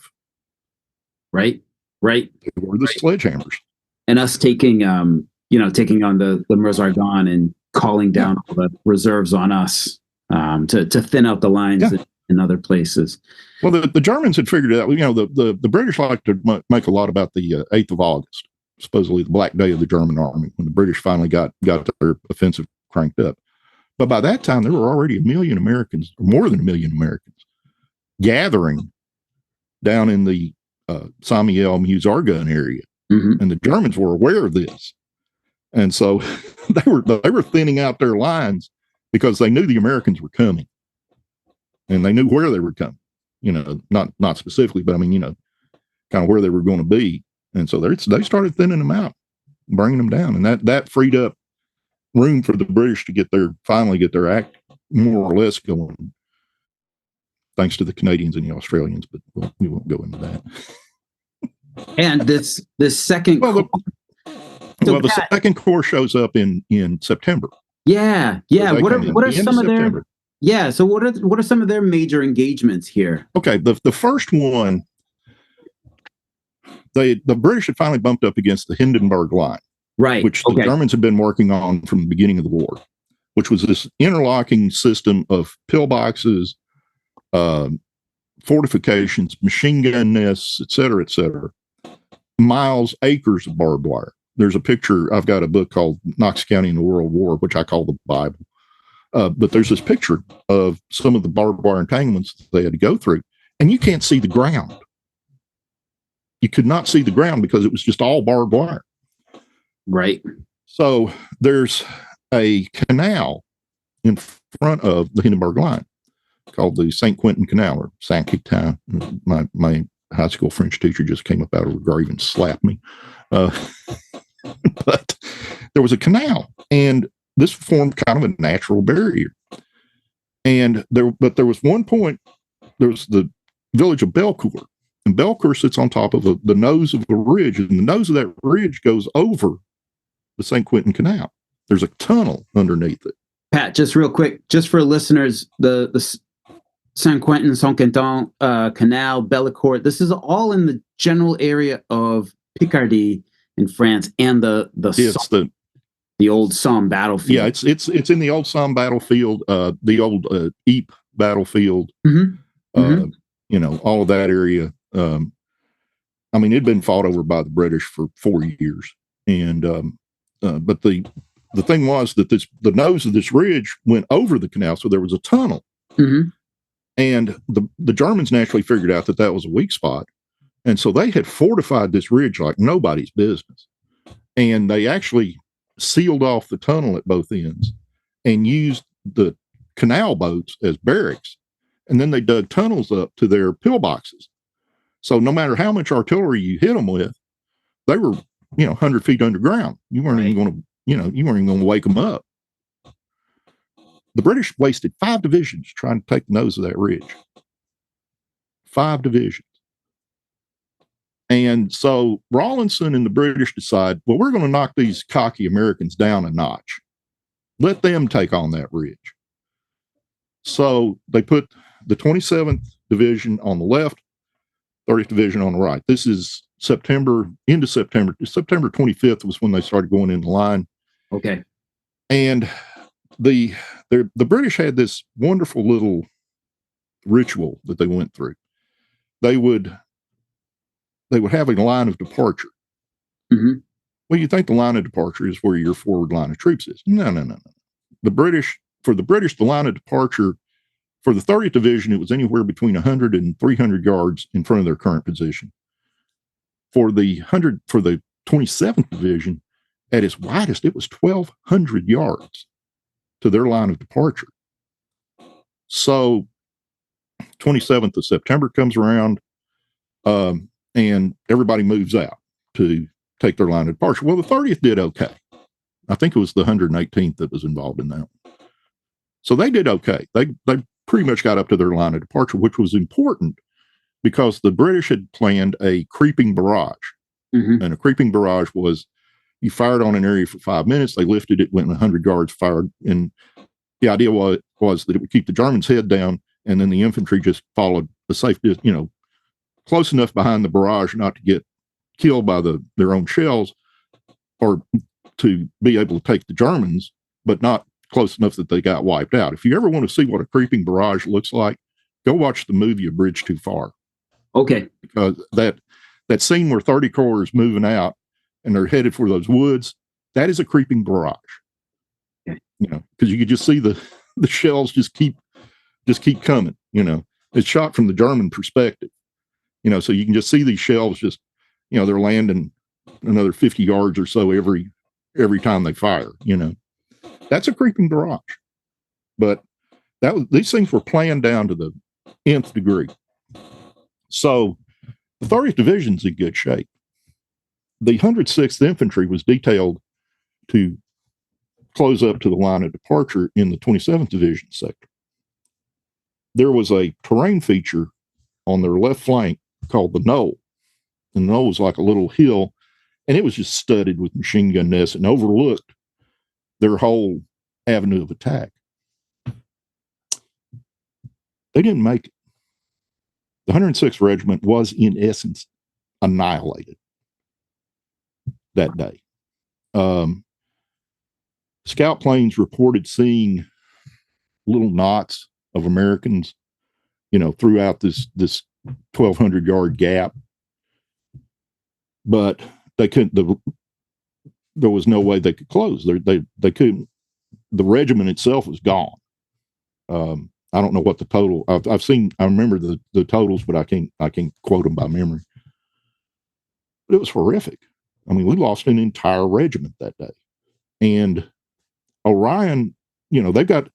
Right. They were the sledgehammers. And us taking on the Meuse-Argonne and calling down all the reserves on us to thin out the lines in other places. Well, the Germans had figured it out. The British like to make a lot about the 8th of August, supposedly the Black Day of the German army, when the British finally got their offensive cranked up. But by that time, there were already 1 million Americans, or more than 1 million Americans, gathering down in the Samiel Meuse-Argonne area. Mm-hmm. And the Germans were aware of this. And so they were thinning out their lines because they knew the Americans were coming. And they knew where they were coming. Not specifically, but kind of where they were going to be. And so they started thinning them out, bringing them down. And that freed up room for the British to finally get their act more or less going, thanks to the Canadians and the Australians, but we won't go into that. And this second the second corps shows up in September. Yeah. What are some of their so what are some of their major engagements here? Okay, the first one, the British had finally bumped up against the Hindenburg Line, right? Which the Germans had been working on from the beginning of the war, which was this interlocking system of pillboxes, fortifications, machine gun nests, et cetera, acres of barbed wire. There's a picture. I've got a book called Knox County in the World War, which I call the Bible. But there's this picture of some of the barbed wire entanglements they had to go through. and you can't see the ground. You could not see the ground because it was just all barbed wire. Right. So there's a canal in front of the Hindenburg Line called the St. Quentin Canal, or Saint Quentin. My high school French teacher just came up out of her grave and slapped me. But there was a canal, and this formed kind of a natural barrier. And there was one point, there was the village of Belcourt, and Belcourt sits on top of the nose of a ridge, and the nose of that ridge goes over the St. Quentin Canal. There's a tunnel underneath it. Pat, just real quick, just for listeners, the Saint Quentin, Saint Quentin Canal, Bellecourt, this is all in the general area of Picardy in France, and the old Somme battlefield. Yeah, it's in the old Somme battlefield, the old Ypres battlefield. All of that area. I mean, it'd been fought over by the British for 4 years, and but the thing was that the nose of this ridge went over the canal, so there was a tunnel. And the Germans naturally figured out that was a weak spot, and so they had fortified this ridge like nobody's business, and they actually sealed off the tunnel at both ends and used the canal boats as barracks, and then they dug tunnels up to their pillboxes. So no matter how much artillery you hit them with, they were 100 feet underground. You weren't even going to you weren't even going to wake them up. The British wasted 5 divisions trying to take the nose of that ridge. 5 divisions. And so Rawlinson and the British decide, well, we're going to knock these cocky Americans down a notch. Let them take on that ridge. So they put the 27th Division on the left, 30th Division on the right. This is September 25th was when they started going into line. Okay. And the British had this wonderful little ritual that they went through. They would have a line of departure. Well, you think the line of departure is where your forward line of troops is. No. For the British, the line of departure for the 30th Division, it was anywhere between 100 and 300 yards in front of their current position. For the 27th Division, at its widest, it was 1,200 yards to their line of departure. So 27th of September comes around, and everybody moves out to take their line of departure. Well, the 30th did okay. I think it was the 118th that was involved in that. So they did okay. They pretty much got up to their line of departure, which was important because the British had planned a creeping barrage. And a creeping barrage was you fired on an area for 5 minutes, they lifted it, went 100 yards, fired. And the idea was that it would keep the Germans' head down, and then the infantry just followed the safe, close enough behind the barrage not to get killed by their own shells, or to be able to take the Germans, but not close enough that they got wiped out. If you ever want to see what a creeping barrage looks like, go watch the movie A Bridge Too Far. Okay. Because that scene where 30 Corps is moving out and they're headed for those woods, that is a creeping barrage. Okay. Because you could just see the shells just keep coming. It's shot from the German perspective. So you can just see these shells just, they're landing another 50 yards or so every time they fire. That's a creeping barrage. But these things were planned down to the nth degree. So the 30th Division's in good shape. The 106th Infantry was detailed to close up to the line of departure in the 27th Division sector. There was a terrain feature on their left flank called the Knoll. The Knoll was like a little hill, and it was just studded with machine gun nests and overlooked their whole avenue of attack. They didn't make it. The 106th Regiment was, in essence, annihilated that day. Scout planes reported seeing little knots of Americans, throughout this 1,200-yard gap, but they couldn't. There was no way they could close. They couldn't. The regiment itself was gone. I don't know what the total. I've seen. I remember the totals, but I can't quote them by memory. But it was horrific. I mean, we lost an entire regiment that day. And Orion, they've got,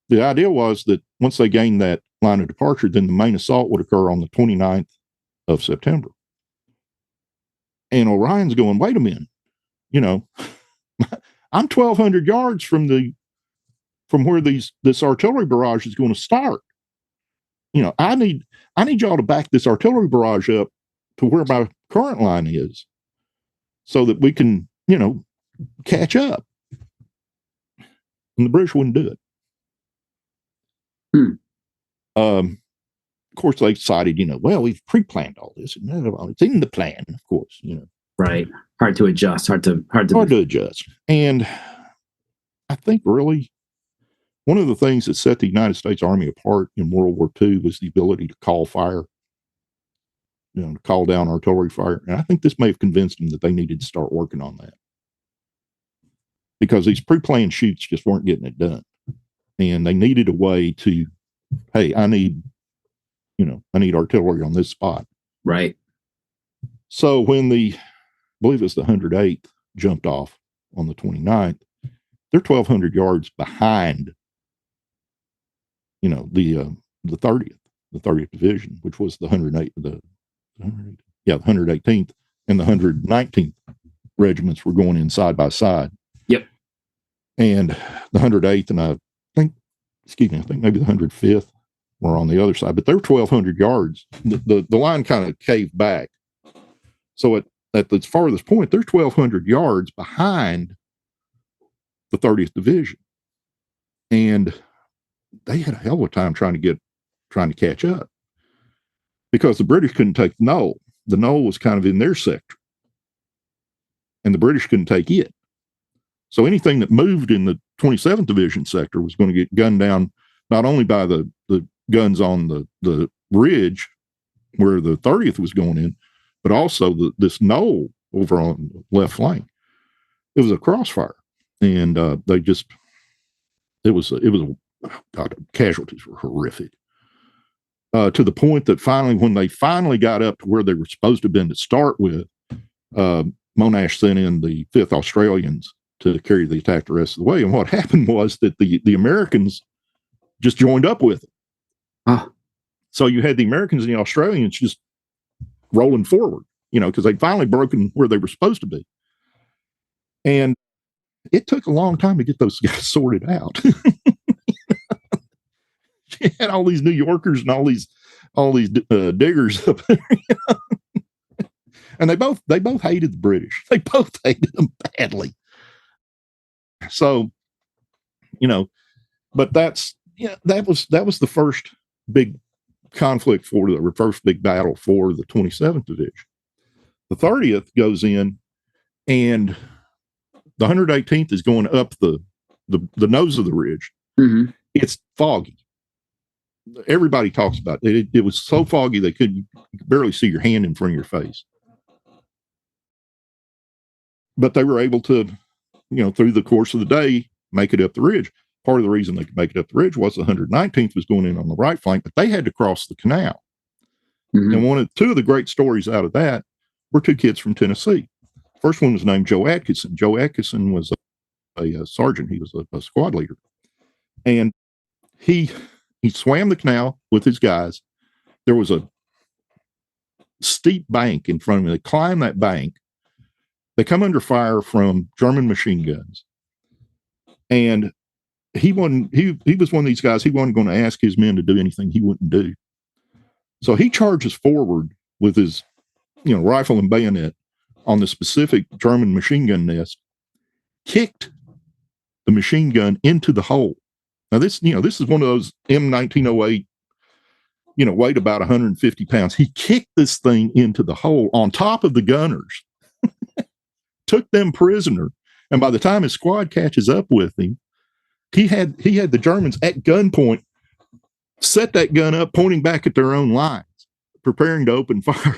the idea was that once they gained that line of departure, then the main assault would occur on the 29th of September. And Orion's going, wait a minute, I'm 1,200 yards from where this artillery barrage is going to start. I need y'all to back this artillery barrage up to where my current line is, so that we can, catch up. And the British wouldn't do it. Of course, they decided, well, we've pre-planned all this. It's in the plan, of course, Right. Hard to adjust. Hard to adjust. And I think really one of the things that set the United States Army apart in World War II was the ability to call fire, to call down artillery fire. And I think this may have convinced them that they needed to start working on that, because these pre-planned shoots just weren't getting it done. And they needed a way to, hey, I need artillery on this spot. Right. So when I believe it's the 108th jumped off on the 29th, they're 1,200 yards behind, the 30th Division, which was the 118th and the 119th regiments were going in side by side. Yep. And the 108th and I think maybe the 105th were on the other side, but they were 1,200 yards. The line kind of caved back. So at the farthest point, they're 1,200 yards behind the 30th Division. And they had a hell of a time trying to catch up, because the British couldn't take the knoll. The knoll was kind of in their sector, and the British couldn't take it. So anything that moved in the 27th Division sector was going to get gunned down, not only by the guns on the ridge where the 30th was going in, but also this knoll over on the left flank. It was a crossfire, and God, casualties were horrific. To the point that when they finally got up to where they were supposed to have been to start with, Monash sent in the 5th Australians to carry the attack the rest of the way. And what happened was that the Americans just joined up with it. So you had the Americans and the Australians just rolling forward, because they'd finally broken where they were supposed to be. And it took a long time to get those guys sorted out. You had all these New Yorkers and all these diggers up there, and they both hated the British. They both hated them badly. So, but that was the first big conflict the first big battle for the 27th Division. The 30th goes in, and the 118th is going up the nose of the ridge. Mm-hmm. It's foggy. Everybody talks about it. It was so foggy you could barely see your hand in front of your face. But they were able to, through the course of the day, make it up the ridge. Part of the reason they could make it up the ridge was the 119th was going in on the right flank, but they had to cross the canal. Mm-hmm. And two of the great stories out of that were two kids from Tennessee. First one was named Joe Atkinson. Joe Atkinson was a sergeant. He was a squad leader. And he swam the canal with his guys. There was a steep bank in front of him. They climb that bank. They come under fire from German machine guns. And he was one of these guys. He wasn't going to ask his men to do anything he wouldn't do. So he charges forward with his, rifle and bayonet on the specific German machine gun nest, kicked the machine gun into the hole. Now this is one of those M1908, weighed about 150 pounds. He kicked this thing into the hole on top of the gunners, took them prisoner. And by the time his squad catches up with him, he had the Germans at gunpoint, set that gun up, pointing back at their own lines, preparing to open fire.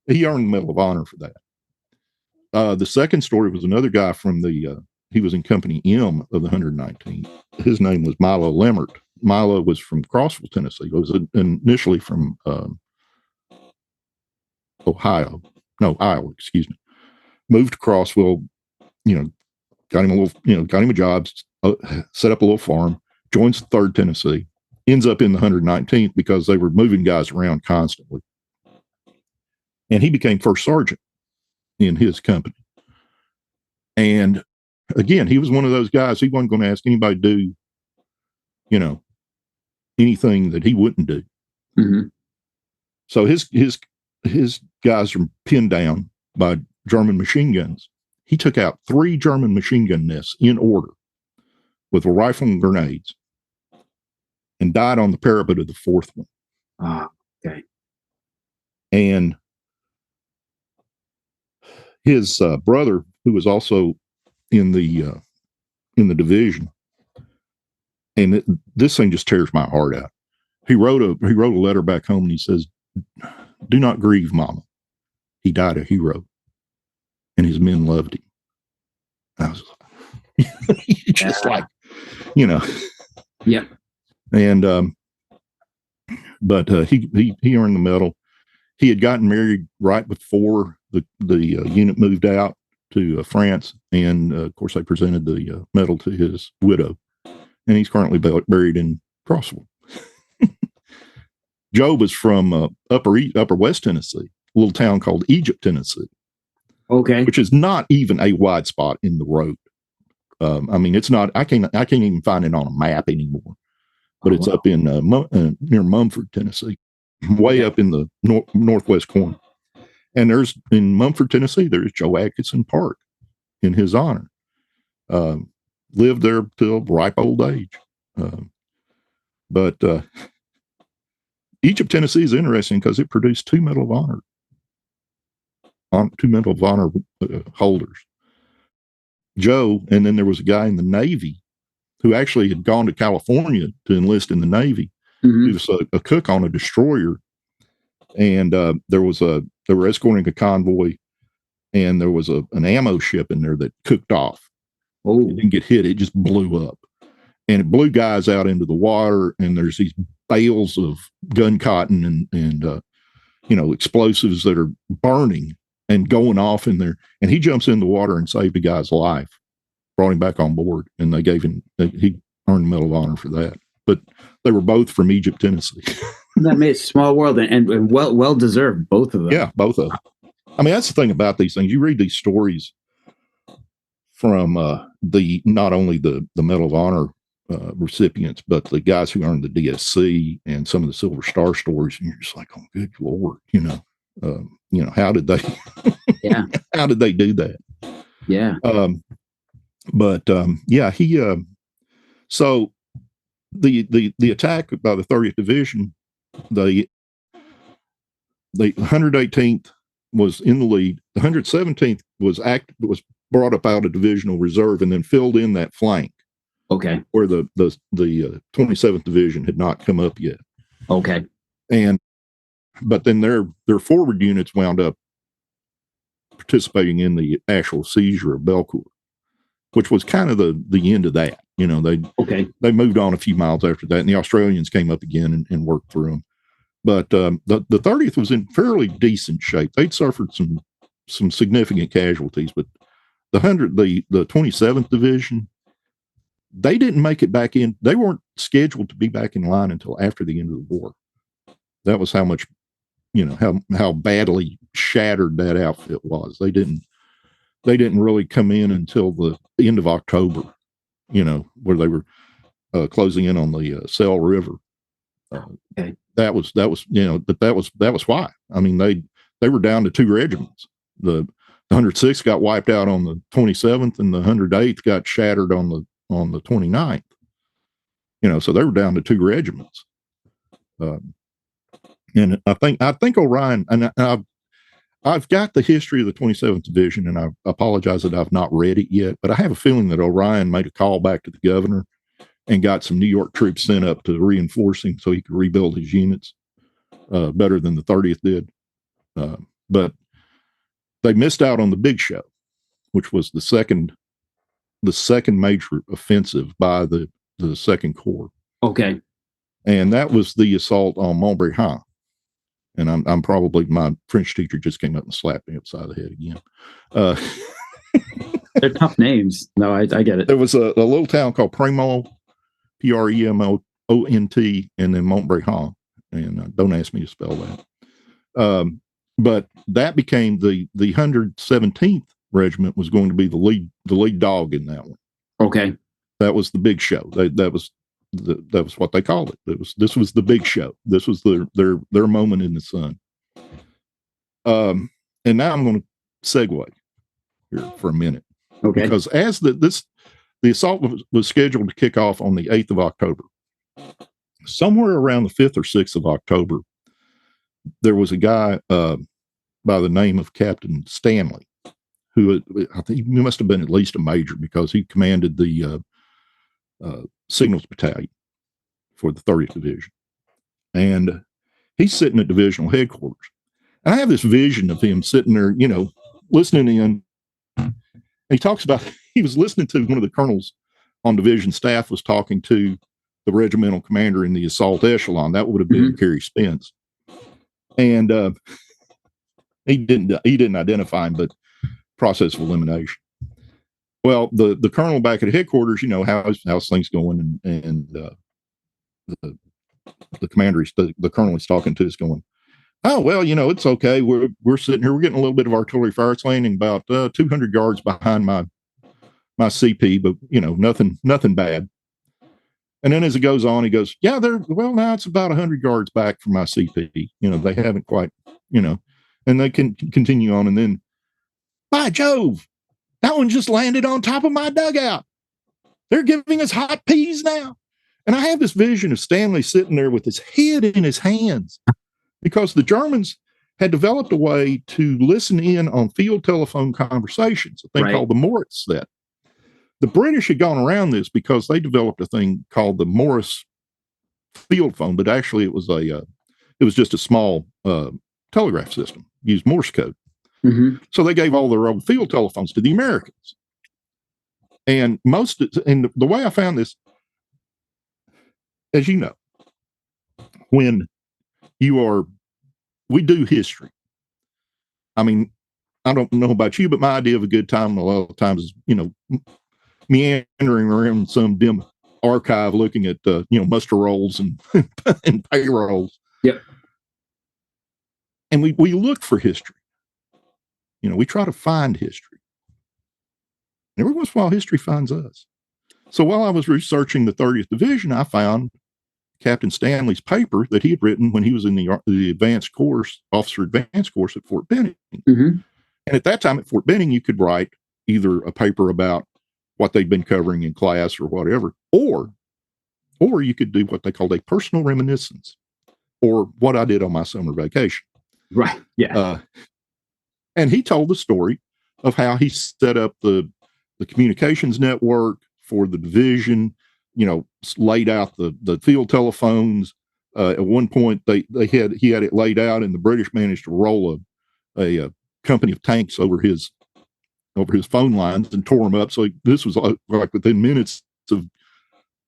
He earned the Medal of Honor for that. The second story was another guy from he was in Company M of the 119th. His name was Milo Lemmert. Milo was from Crossville, Tennessee. He was initially from Iowa, excuse me. Moved to Crossville, got him a job, set up a little farm, joins the 3rd Tennessee, ends up in the 119th because they were moving guys around constantly. And he became first sergeant in his company. And again, he was one of those guys, he wasn't going to ask anybody to do, anything that he wouldn't do. Mm-hmm. So his guys were pinned down by German machine guns. He took out 3 German machine gun nests in order with a rifle and grenades and died on the parapet of the 4th one. Ah, okay. And his brother, who was also in the division, and this thing just tears my heart out. He wrote a letter back home, and he says, "Do not grieve, Mama. He died a hero, and his men loved him." I was just Yeah. And but he earned the medal. He had gotten married right before the unit moved out to France, and of course they presented the medal to his widow, and he's currently buried in Crossville. Joe was from upper West Tennessee, a little town called Egypt, Tennessee. Okay. Which is not even a wide spot in the road. I mean, it's not. I can't even find it on a map anymore. But it's up in near Mumford, Tennessee, way up in the northwest corner. And in Mumford, Tennessee, there's Joe Atkinson Park in his honor. Lived there till ripe old age. But Egypt, Tennessee is interesting because it produced 2 Medal of Honor. 2 Medal of Honor holders. Joe, and then there was a guy in the Navy who actually had gone to California to enlist in the Navy. Mm-hmm. He was a cook on a destroyer, and they were escorting a convoy, and there was an ammo ship in there that cooked off. Oh, it didn't get hit; it just blew up, and it blew guys out into the water. And there's these bales of gun cotton and explosives that are burning and going off in there. And he jumps in the water and saved a guy's life, brought him back on board, and they gave him, he earned the Medal of Honor for that. But they were both from Egypt, Tennessee. That made a small world, and well deserved, both of them. Yeah, both of them. I mean, that's the thing about these things. You read these stories from not only the Medal of Honor recipients, but the guys who earned the DSC and some of the Silver Star stories, and you're just like, oh, good Lord, how did they? Yeah. How did they do that? Yeah. He. So the attack by the 30th Division, the 118th was in the lead. The 117th was brought up out of divisional reserve and then filled in that flank. Okay. Where the 27th Division had not come up yet. Okay. But then their forward units wound up participating in the actual seizure of Belcourt, which was kind of the end of that. They moved on a few miles after that, and the Australians came up again and worked through them. But the 30th was in fairly decent shape. They'd suffered some significant casualties, but the 27th Division, they didn't make it back in. They weren't scheduled to be back in line until after the end of the war. That was how much, how badly shattered that outfit was. They didn't really come in until the end of October, where they were closing in on the Selle River. Okay. That was why. I mean, they were down to 2 regiments. The 106th got wiped out on the 27th, and the 108th got shattered on the 29th. So they were down to 2 regiments. And I think Orion, and I've got the history of the 27th Division, and I apologize that I've not read it yet, but I have a feeling that Orion made a call back to the governor and got some New York troops sent up to reinforce him so he could rebuild his units better than the 30th did. But they missed out on the big show, which was the second major offensive by the Second Corps. Okay. And that was the assault on Montbrison. And I'm probably, my French teacher just came up and slapped me upside the head again. They're tough names. No, I get it. There was a little town called Premont, Premont, and then Montbrison. And don't ask me to spell that. But that became the 117th Regiment was going to be the lead dog in that one. Okay. That was the big show. That was what they called it. This was the big show. This was their moment in the sun. And now I'm going to segue here for a minute. Okay. Because as the assault was scheduled to kick off on the 8th of October, somewhere around the 5th or 6th of October, there was a guy by the name of Captain Stanley, who I think he must have been at least a major because he commanded the Signals Battalion for the 30th Division. And he's sitting at divisional headquarters. And I have this vision of him sitting there, listening in. And he talks about, he was listening to one of the colonels on division staff was talking to the regimental commander in the assault echelon. That would have been Kerry Spence. And he didn't identify him, but process of elimination. Well, the colonel back at headquarters, how's things going, and the commander, the colonel he's talking to is going, oh, well, it's okay. We're sitting here, we're getting a little bit of artillery fire. It's landing about 200 yards behind my CP, but nothing bad. And then as it goes on, he goes, yeah, now it's about 100 yards back from my CP. They haven't quite, and they can continue on. And then, by Jove, that one just landed on top of my dugout. They're giving us hot peas now. And I have this vision of Stanley sitting there with his head in his hands because the Germans had developed a way to listen in on field telephone conversations, a thing called the Moritz set. The British had gone around this because they developed a thing called the Morris field phone, but actually it was just a small telegraph system, used Morse code. Mm-hmm. So they gave all their old field telephones to the Americans. And the way I found this, as you know, when we do history. I mean, I don't know about you, but my idea of a good time a lot of times is, meandering around some dim archive looking at, muster rolls and, and payrolls. Yep. And we look for history. We try to find history. And every once in a while, history finds us. So while I was researching the 30th Division, I found Captain Stanley's paper that he had written when he was in the advanced course, officer advanced course at Fort Benning. Mm-hmm. And at that time at Fort Benning, you could write either a paper about what they'd been covering in class or whatever, or you could do what they called a personal reminiscence, or what I did on my summer vacation. Right. Yeah. And he told the story of how he set up the communications network for the division, laid out the field telephones. At one point he had it laid out, and the British managed to roll a company of tanks over his phone lines and tore them up. So this was like within minutes of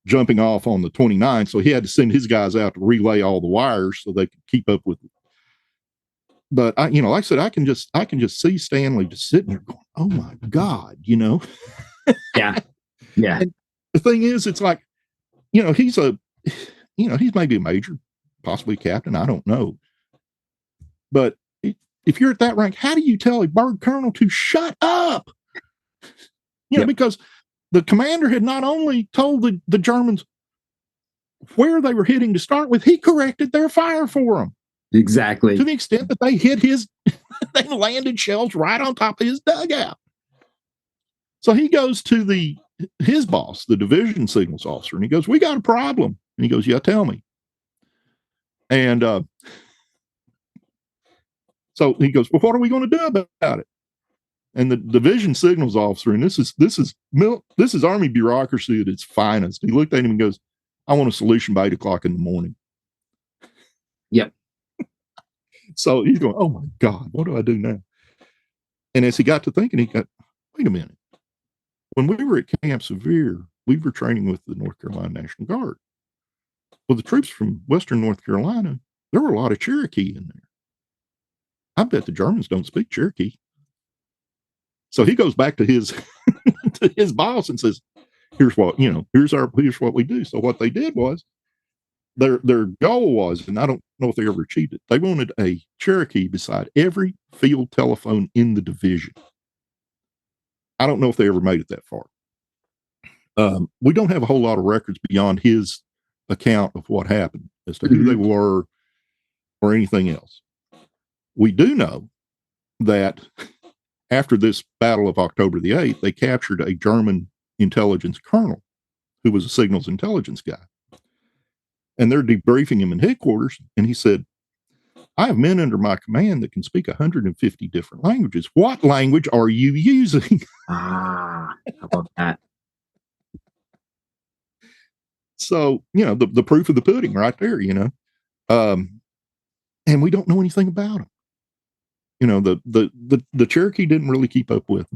jumping off on the 29th. So he had to send his guys out to relay all the wires so they could keep up with it. But like I said, I can just see Stanley just sitting there going, oh my God, Yeah. Yeah. And the thing is, it's like, he's maybe a major, possibly a captain. I don't know. But if you're at that rank, how do you tell a bird colonel to shut up? Because the commander had not only told the Germans where they were hitting to start with, he corrected their fire for them. Exactly. To the extent that they hit they landed shells right on top of his dugout. So he goes to his boss, the division signals officer, and he goes, we got a problem. And he goes, yeah, tell me. And so he goes, well, what are we going to do about it? And the division signals officer, and this is Army bureaucracy at its finest. He looked at him and goes, I want a solution by 8 o'clock in the morning. Yep. So he's going, oh my God, what do I do now? And as he got to thinking, he got, wait a minute. When we were at Camp Sevier, we were training with the North Carolina National Guard. Well, the troops from Western North Carolina, there were a lot of Cherokee in there. I bet the Germans don't speak Cherokee. So he goes back to his to his boss and says, here's what we do. So what they did was their goal was, and I don't know if they ever achieved it, they wanted a Cherokee beside every field telephone in the division. I don't know if they ever made it that far. We don't have a whole lot of records beyond his account of what happened as to who they were or anything else. We do know that after this Battle of October the 8th, they captured a German intelligence colonel who was a signals intelligence guy. And they're debriefing him in headquarters. And he said, I have men under my command that can speak 150 different languages. What language are you using? How about that? So, the proof of the pudding right there, and we don't know anything about them. The Cherokee didn't really keep up with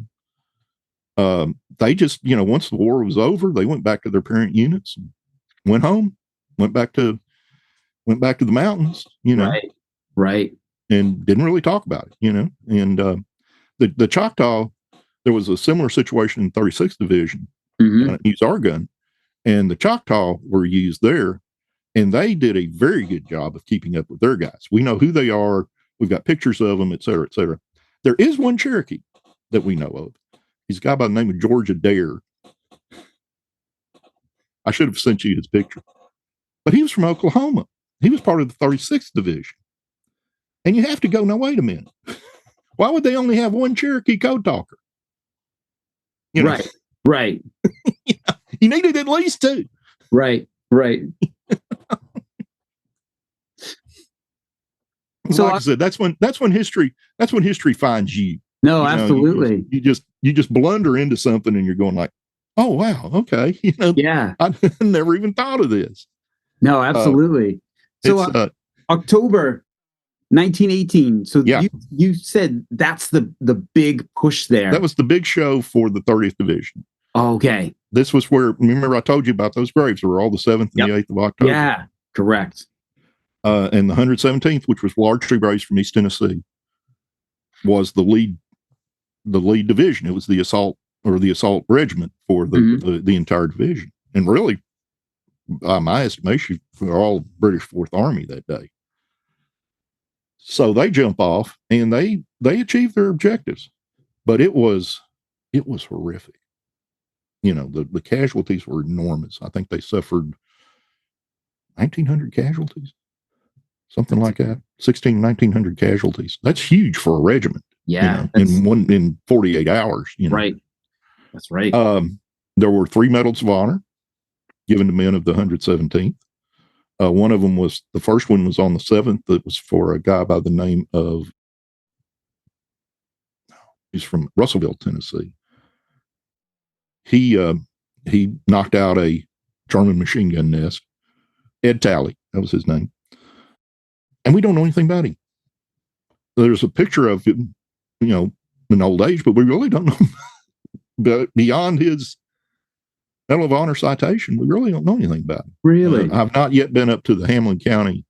them. They just, once the war was over, they went back to their parent units, and went home, went back to the mountains, Right. And didn't really talk about it, and the Choctaw, there was a similar situation in 36th Division, used our gun, and the Choctaw were used there, and they did a very good job of keeping up with their guys. We know who they are. We've got pictures of them, et cetera, et cetera. There is one Cherokee that we know of. He's a guy by the name of George Adair. I should have sent you his picture. But he was from Oklahoma. He was part of the 36th Division. And you have to go, now, wait a minute. Why would they only have one Cherokee code talker? Right. You needed at least two. Right. So, like I said, that's when history finds you. No, absolutely. You just blunder into something, and you're going like, oh wow, okay. Yeah. I never even thought of this. No, absolutely. So October 1918. So you said that's the big push there. That was the big show for the 30th Division. Okay. This was where, remember I told you about those graves were all the 7th and the 8th of October. Yeah, correct. And the 117th, which was largely graves from East Tennessee, was the lead division. It was the assault regiment for the entire division. And really, by my estimation, for all British Fourth Army that day. So they jump off and they achieve their objectives, but it was horrific. The casualties were enormous. I think they suffered 1,900 casualties, something like that. 1,900 casualties. That's huge for a regiment. Yeah. In 48 hours. Right. That's right. There were 3 medals of honor given to men of the 117th. One of them the first one was on the 7th. It was for a guy by the name of, he's from Russellville, Tennessee. He knocked out a German machine gun nest. Ed Talley, that was his name. And we don't know anything about him. There's a picture of him, in old age, but we really don't know. But beyond his Medal of Honor citation, we really don't know anything about him. Really? I've not yet been up to the Hamlin County,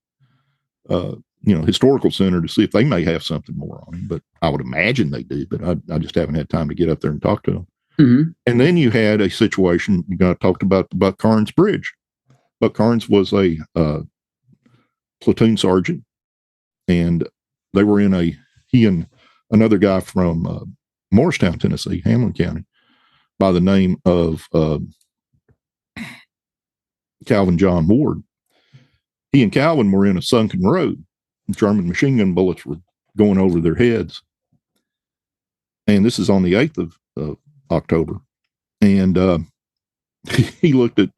Historical Center to see if they may have something more on him, but I would imagine they do, but I just haven't had time to get up there and talk to them. And then you had a situation, talked about the Buck Carnes Bridge. Buck Carnes was a platoon sergeant, and they were he and another guy from Morristown, Tennessee, Hamlin County, by the name of Calvin John Ward. He and Calvin were in a sunken road. German machine gun bullets were going over their heads. And this is on the 8th of October. And he looked at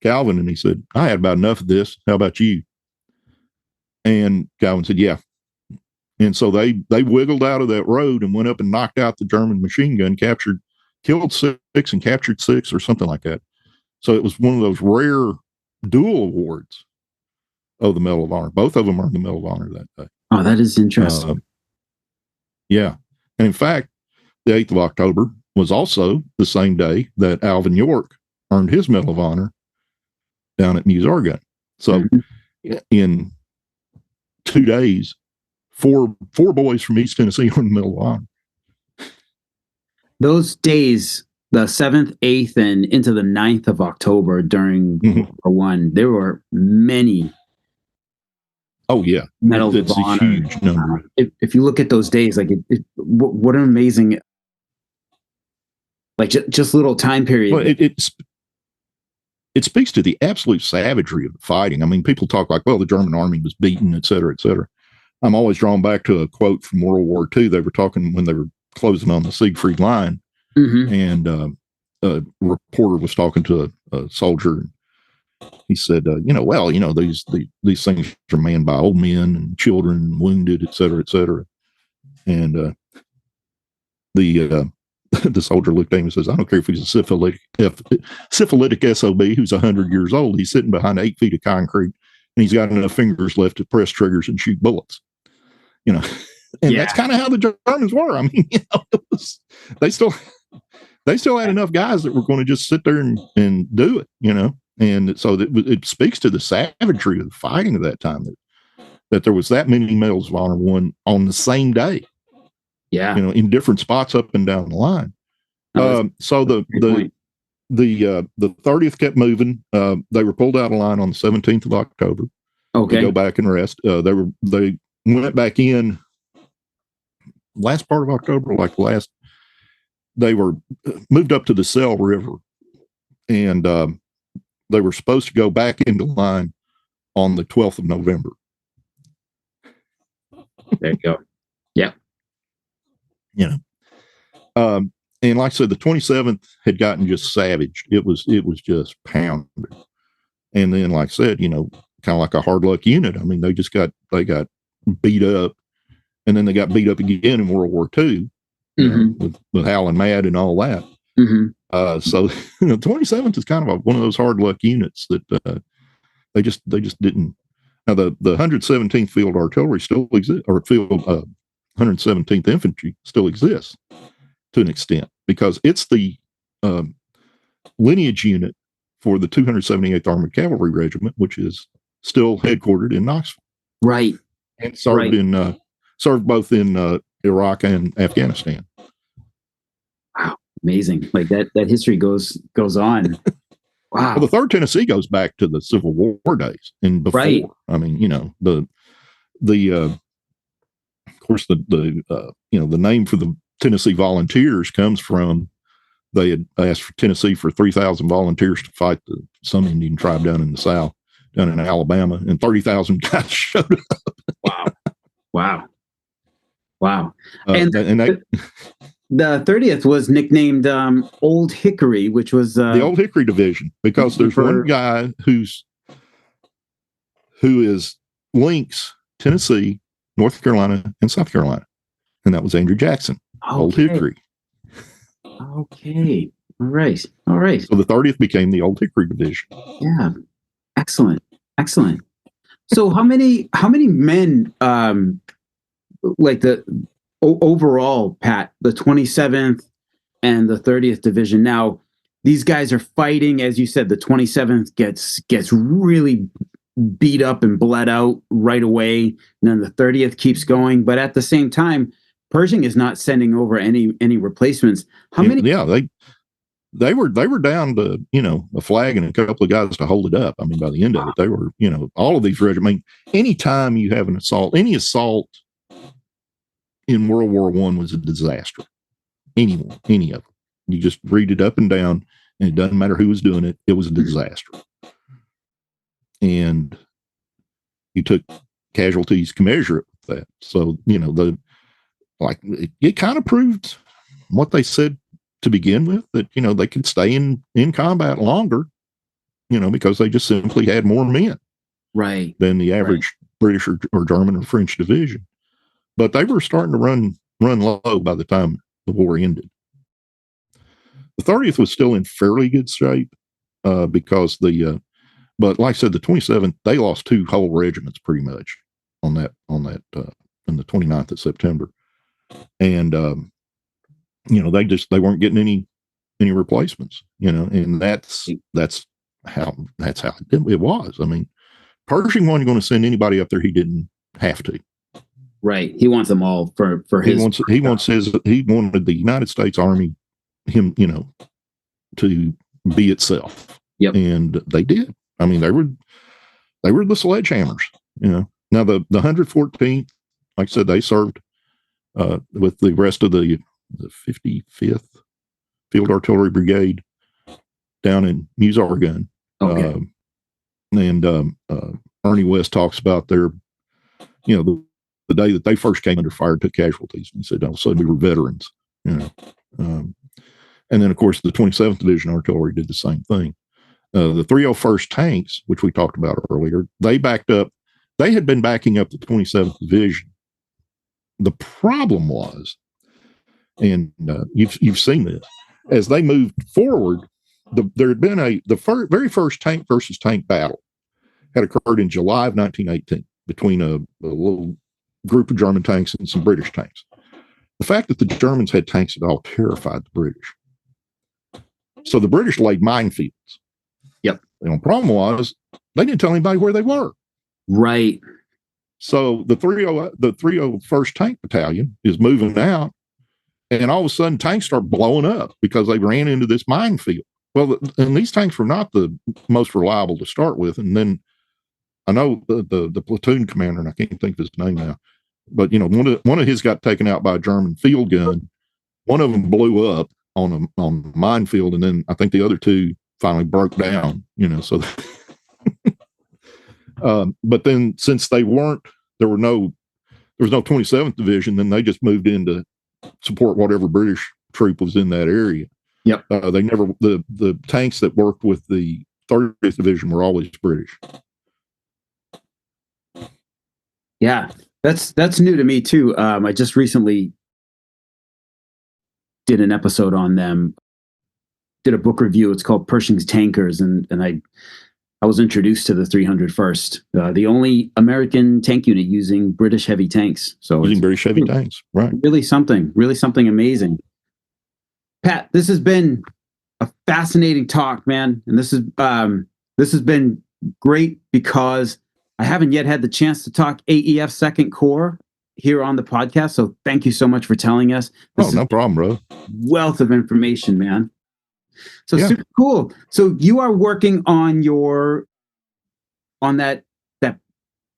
Calvin and he said, I had about enough of this. How about you? And Calvin said, yeah. And so they wiggled out of that road and went up and knocked out the German machine gun, killed 6 and captured 6 or something like that. So it was one of those rare dual awards of the Medal of Honor. Both of them are in the Medal of Honor that day. Oh, that is interesting. Yeah. And in fact, the 8th of October was also the same day that Alvin York earned his Medal of Honor down at Meuse-Argonne. So in 2 days, four boys from East Tennessee were in the Medal of Honor. Those days, the 7th, 8th, and into the 9th of October during World War I, there were many. Oh yeah, Medals it's of a Honor. huge number. If you look at those days, like what an amazing, like just little time period. Well, it speaks to the absolute savagery of the fighting. I mean, people talk like, well, the German army was beaten, et cetera, et cetera. I'm always drawn back to a quote from World War II. They were talking when they were closing on the Siegfried line, and a reporter was talking to a soldier. He said, these things are manned by old men and children, wounded, et cetera, et cetera. And the soldier looked at him and says, I don't care if he's a syphilitic SOB who's 100 years old. He's sitting behind 8 feet of concrete and he's got enough fingers left to press triggers and shoot bullets. And that's kind of how the Germans were. I mean, they still had enough guys that were going to just sit there and do it, And so it speaks to the savagery of the fighting of that time, that there was that many Medals of Honor won on the same day. Yeah. In different spots up and down the line. So the 30th kept moving. They were pulled out of line on the 17th of October. Okay. To go back and rest. They went back in last part of October, they were moved up to the Selle River, and they were supposed to go back into line on the 12th of November. There you go. Yeah. And like I said, the 27th had gotten just savaged. It was just pounded. And then, like I said, kind of like a hard luck unit. I mean, they got beat up, and then they got beat up again in World War II, with Hal and Mad and all that. So the 27th is kind of one of those hard luck units that they just didn't. Now the 117th Field Artillery still exists, or Field 117th Infantry still exists to an extent, because it's the lineage unit for the 278th Armored Cavalry Regiment, which is still headquartered in Knoxville. Right. And served both in Iraq and Afghanistan. Wow, amazing! Like that history goes on. Wow. Well, the 3rd Tennessee goes back to the Civil War days and before. Right. I mean, of course the name for the Tennessee Volunteers comes from, they had asked for Tennessee for 3,000 volunteers to fight some Indian tribe down in the South, down in Alabama, and 30,000 guys showed up. Wow. And the 30th was nicknamed Old Hickory, which was the Old Hickory Division, because there's one guy who links Tennessee, North Carolina, and South Carolina, and that was Andrew Jackson. Okay. Old Hickory. Okay. All right. So the 30th became the Old Hickory Division. Yeah. Excellent. So how many men, like the overall, Pat, the 27th and the 30th Division? Now, these guys are fighting, as you said. The 27th gets really beat up and bled out right away, and then the 30th keeps going. But at the same time, Pershing is not sending over any replacements. How many? Yeah, they were down to a flag and a couple of guys to hold it up. I mean, by the end of it, they were all of these regiments. I mean, anytime you have an assault, any assault in World War I was a disaster. Any of them. You just read it up and down, and it doesn't matter who was doing it. It was a disaster. And you took casualties commensurate with that. So, it kind of proved what they said to begin with, that, they could stay in combat longer, because they just simply had more men. Right. Than the average British or German or French division. But they were starting to run low by the time the war ended. The 30th was still in fairly good shape, because but like I said, the 27th, they lost 2 whole regiments pretty much on that on the 29th of September. And, they weren't getting any replacements, and that's that's how it was. I mean, Pershing wasn't going to send anybody up there he didn't have to. Right. He wants them all for his. He wanted the United States Army, to be itself. Yep. And they did. I mean, they were the sledgehammers. Now the 114th, like I said, they served with the rest of the 55th Field Artillery Brigade down in Musargun. Okay. And Ernie West talks about their, the day that they first came under fire, took casualties. And he said, all of a sudden we were veterans, and then, of course, the 27th Division Artillery did the same thing. The 301st Tanks, which we talked about earlier, they backed up. They had been backing up the 27th Division. The problem was, and you've seen this, as they moved forward, there had been the very first tank versus tank battle had occurred in July of 1918 between a little group of German tanks and some British tanks. The fact that the Germans had tanks at all terrified the British. So the British laid minefields. Yep. The problem was they didn't tell anybody where they were. Right. So the 301st Tank Battalion is moving out, and all of a sudden tanks start blowing up because they ran into this minefield. Well, and these tanks were not the most reliable to start with. And then I know the platoon commander, and I can't think of his name now, but one of his got taken out by a German field gun. One of them blew up on a minefield, and then I think the other two finally broke down. So. But then since there was no 27th Division, then they just moved in to support whatever British troop was in that area. Yep. They never, the tanks that worked with the 30th Division were always British. Yeah, that's new to me too. I just recently did an episode on them, did a book review. It's called Pershing's Tankers. And I was introduced to the 301st, the only American tank unit using British heavy tanks. So using British heavy tanks, right? Really something amazing. Pat, this has been a fascinating talk, man. And this has been great because I haven't yet had the chance to talk AEF Second Corps here on the podcast. So thank you so much for telling us. No problem, bro. Wealth of information, man. So yeah. Super cool. So you are working on that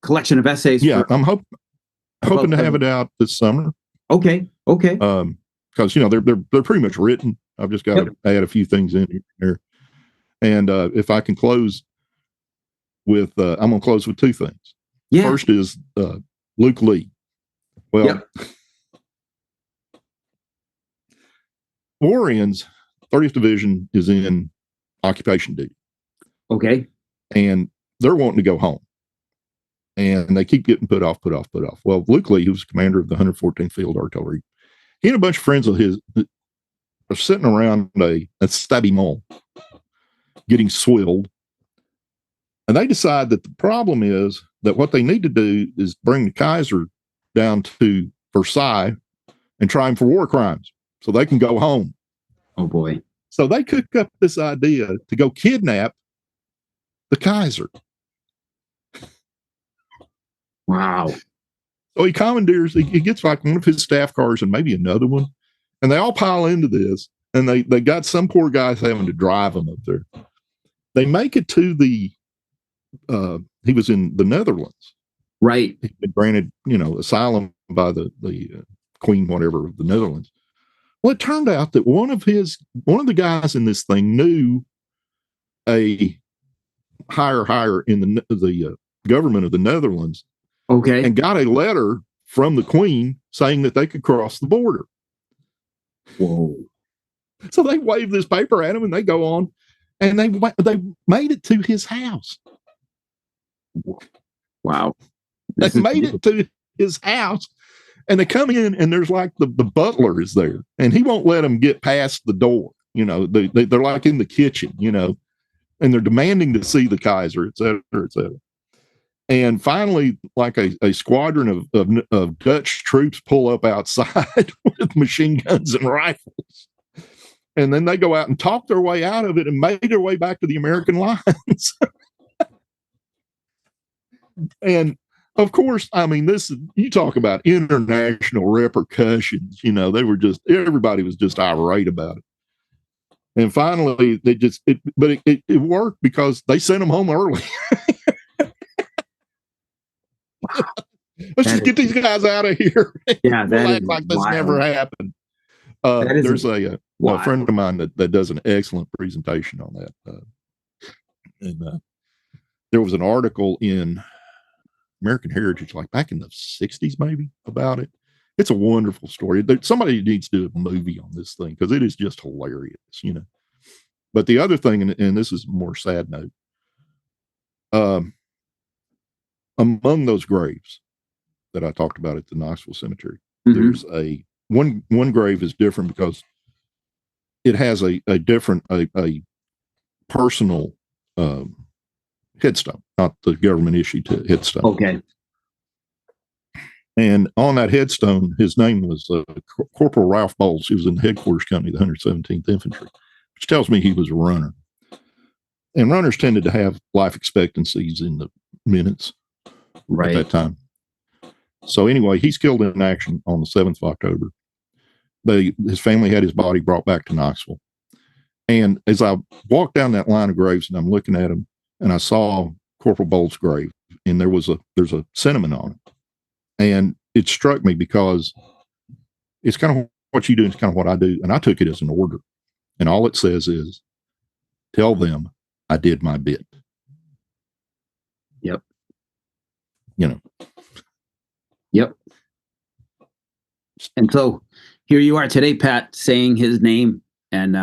collection of essays. Yeah, I'm hoping to have it out this summer. Okay. Because they're pretty much written. I've just got to add a few things in here. And if I can close with, I'm going to close with two things. Yeah. First is Luke Lee. Well, war ends. 30th Division is in occupation duty. Okay. And they're wanting to go home. And they keep getting put off. Well, Luke Lee, who's commander of the 114th Field Artillery, he and a bunch of friends of his are sitting around a stabimont getting swilled. And they decide that the problem is that what they need to do is bring the Kaiser down to Versailles and try him for war crimes so they can go home. Oh, boy. So they cook up this idea to go kidnap the Kaiser. Wow. So he commandeers, he gets like one of his staff cars and maybe another one, and they all pile into this, and they got some poor guys having to drive them up there. They make it to he was in the Netherlands. Right. He'd been granted, asylum by the Queen, whatever, of the Netherlands. Well, it turned out that one of the guys in this thing knew a higher in the government of the Netherlands. Okay. And got a letter from the Queen saying that they could cross the border. Whoa. So they wave this paper at him and they go on, and they made it to his house. Wow. They made it to his house, and they come in, and there's like the butler is there, and he won't let them get past the door. They're like in the kitchen, and they're demanding to see the Kaiser, et cetera, et cetera. And finally, like a squadron of Dutch troops pull up outside with machine guns and rifles. And then they go out and talk their way out of it and made their way back to the American lines. And of course, I mean, you talk about international repercussions. Everybody was just irate about it. And finally, it worked because they sent them home early. Let's just get these guys out of here. Yeah, we'll act like this never happened. There's a friend of mine that does an excellent presentation on that. And there was an article in American Heritage, like back in the 60s, maybe, about it. It's a wonderful story. Somebody needs to do a movie on this thing because it is just hilarious, But the other thing, and this is a more sad note, among those graves that I talked about at the Knoxville Cemetery, there's one grave is different because it has a different personal headstone, not the government issued headstone. Okay. And on that headstone, his name was Corporal Ralph Bowles. He was in the headquarters company, the 117th Infantry, which tells me he was a runner. And runners tended to have life expectancies in the minutes at that time. So anyway, he's killed in action on the 7th of October. His family had his body brought back to Knoxville. And as I walked down that line of graves and I'm looking at them, and I saw Corporal Bowles' grave, and there's a sentiment on it. And it struck me because it's kind of what you do, and it's kind of what I do. And I took it as an order. And all it says is, tell them I did my bit. Yep. Yep. And so here you are today, Pat, saying his name, and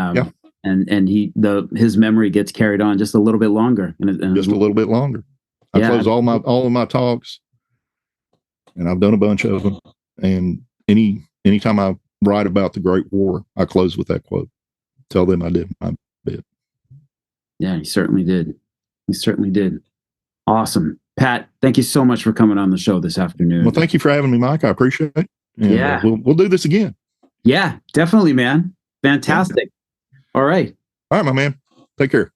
his memory gets carried on just a little bit longer. And just a little bit longer. I close all of my talks, and I've done a bunch of them. And anytime I write about the Great War, I close with that quote: "Tell them I did my bit." Yeah, he certainly did. He certainly did. Awesome, Pat. Thank you so much for coming on the show this afternoon. Well, thank you for having me, Mike. I appreciate it. And, we'll do this again. Yeah, definitely, man. Fantastic. Yeah. All right, my man. Take care.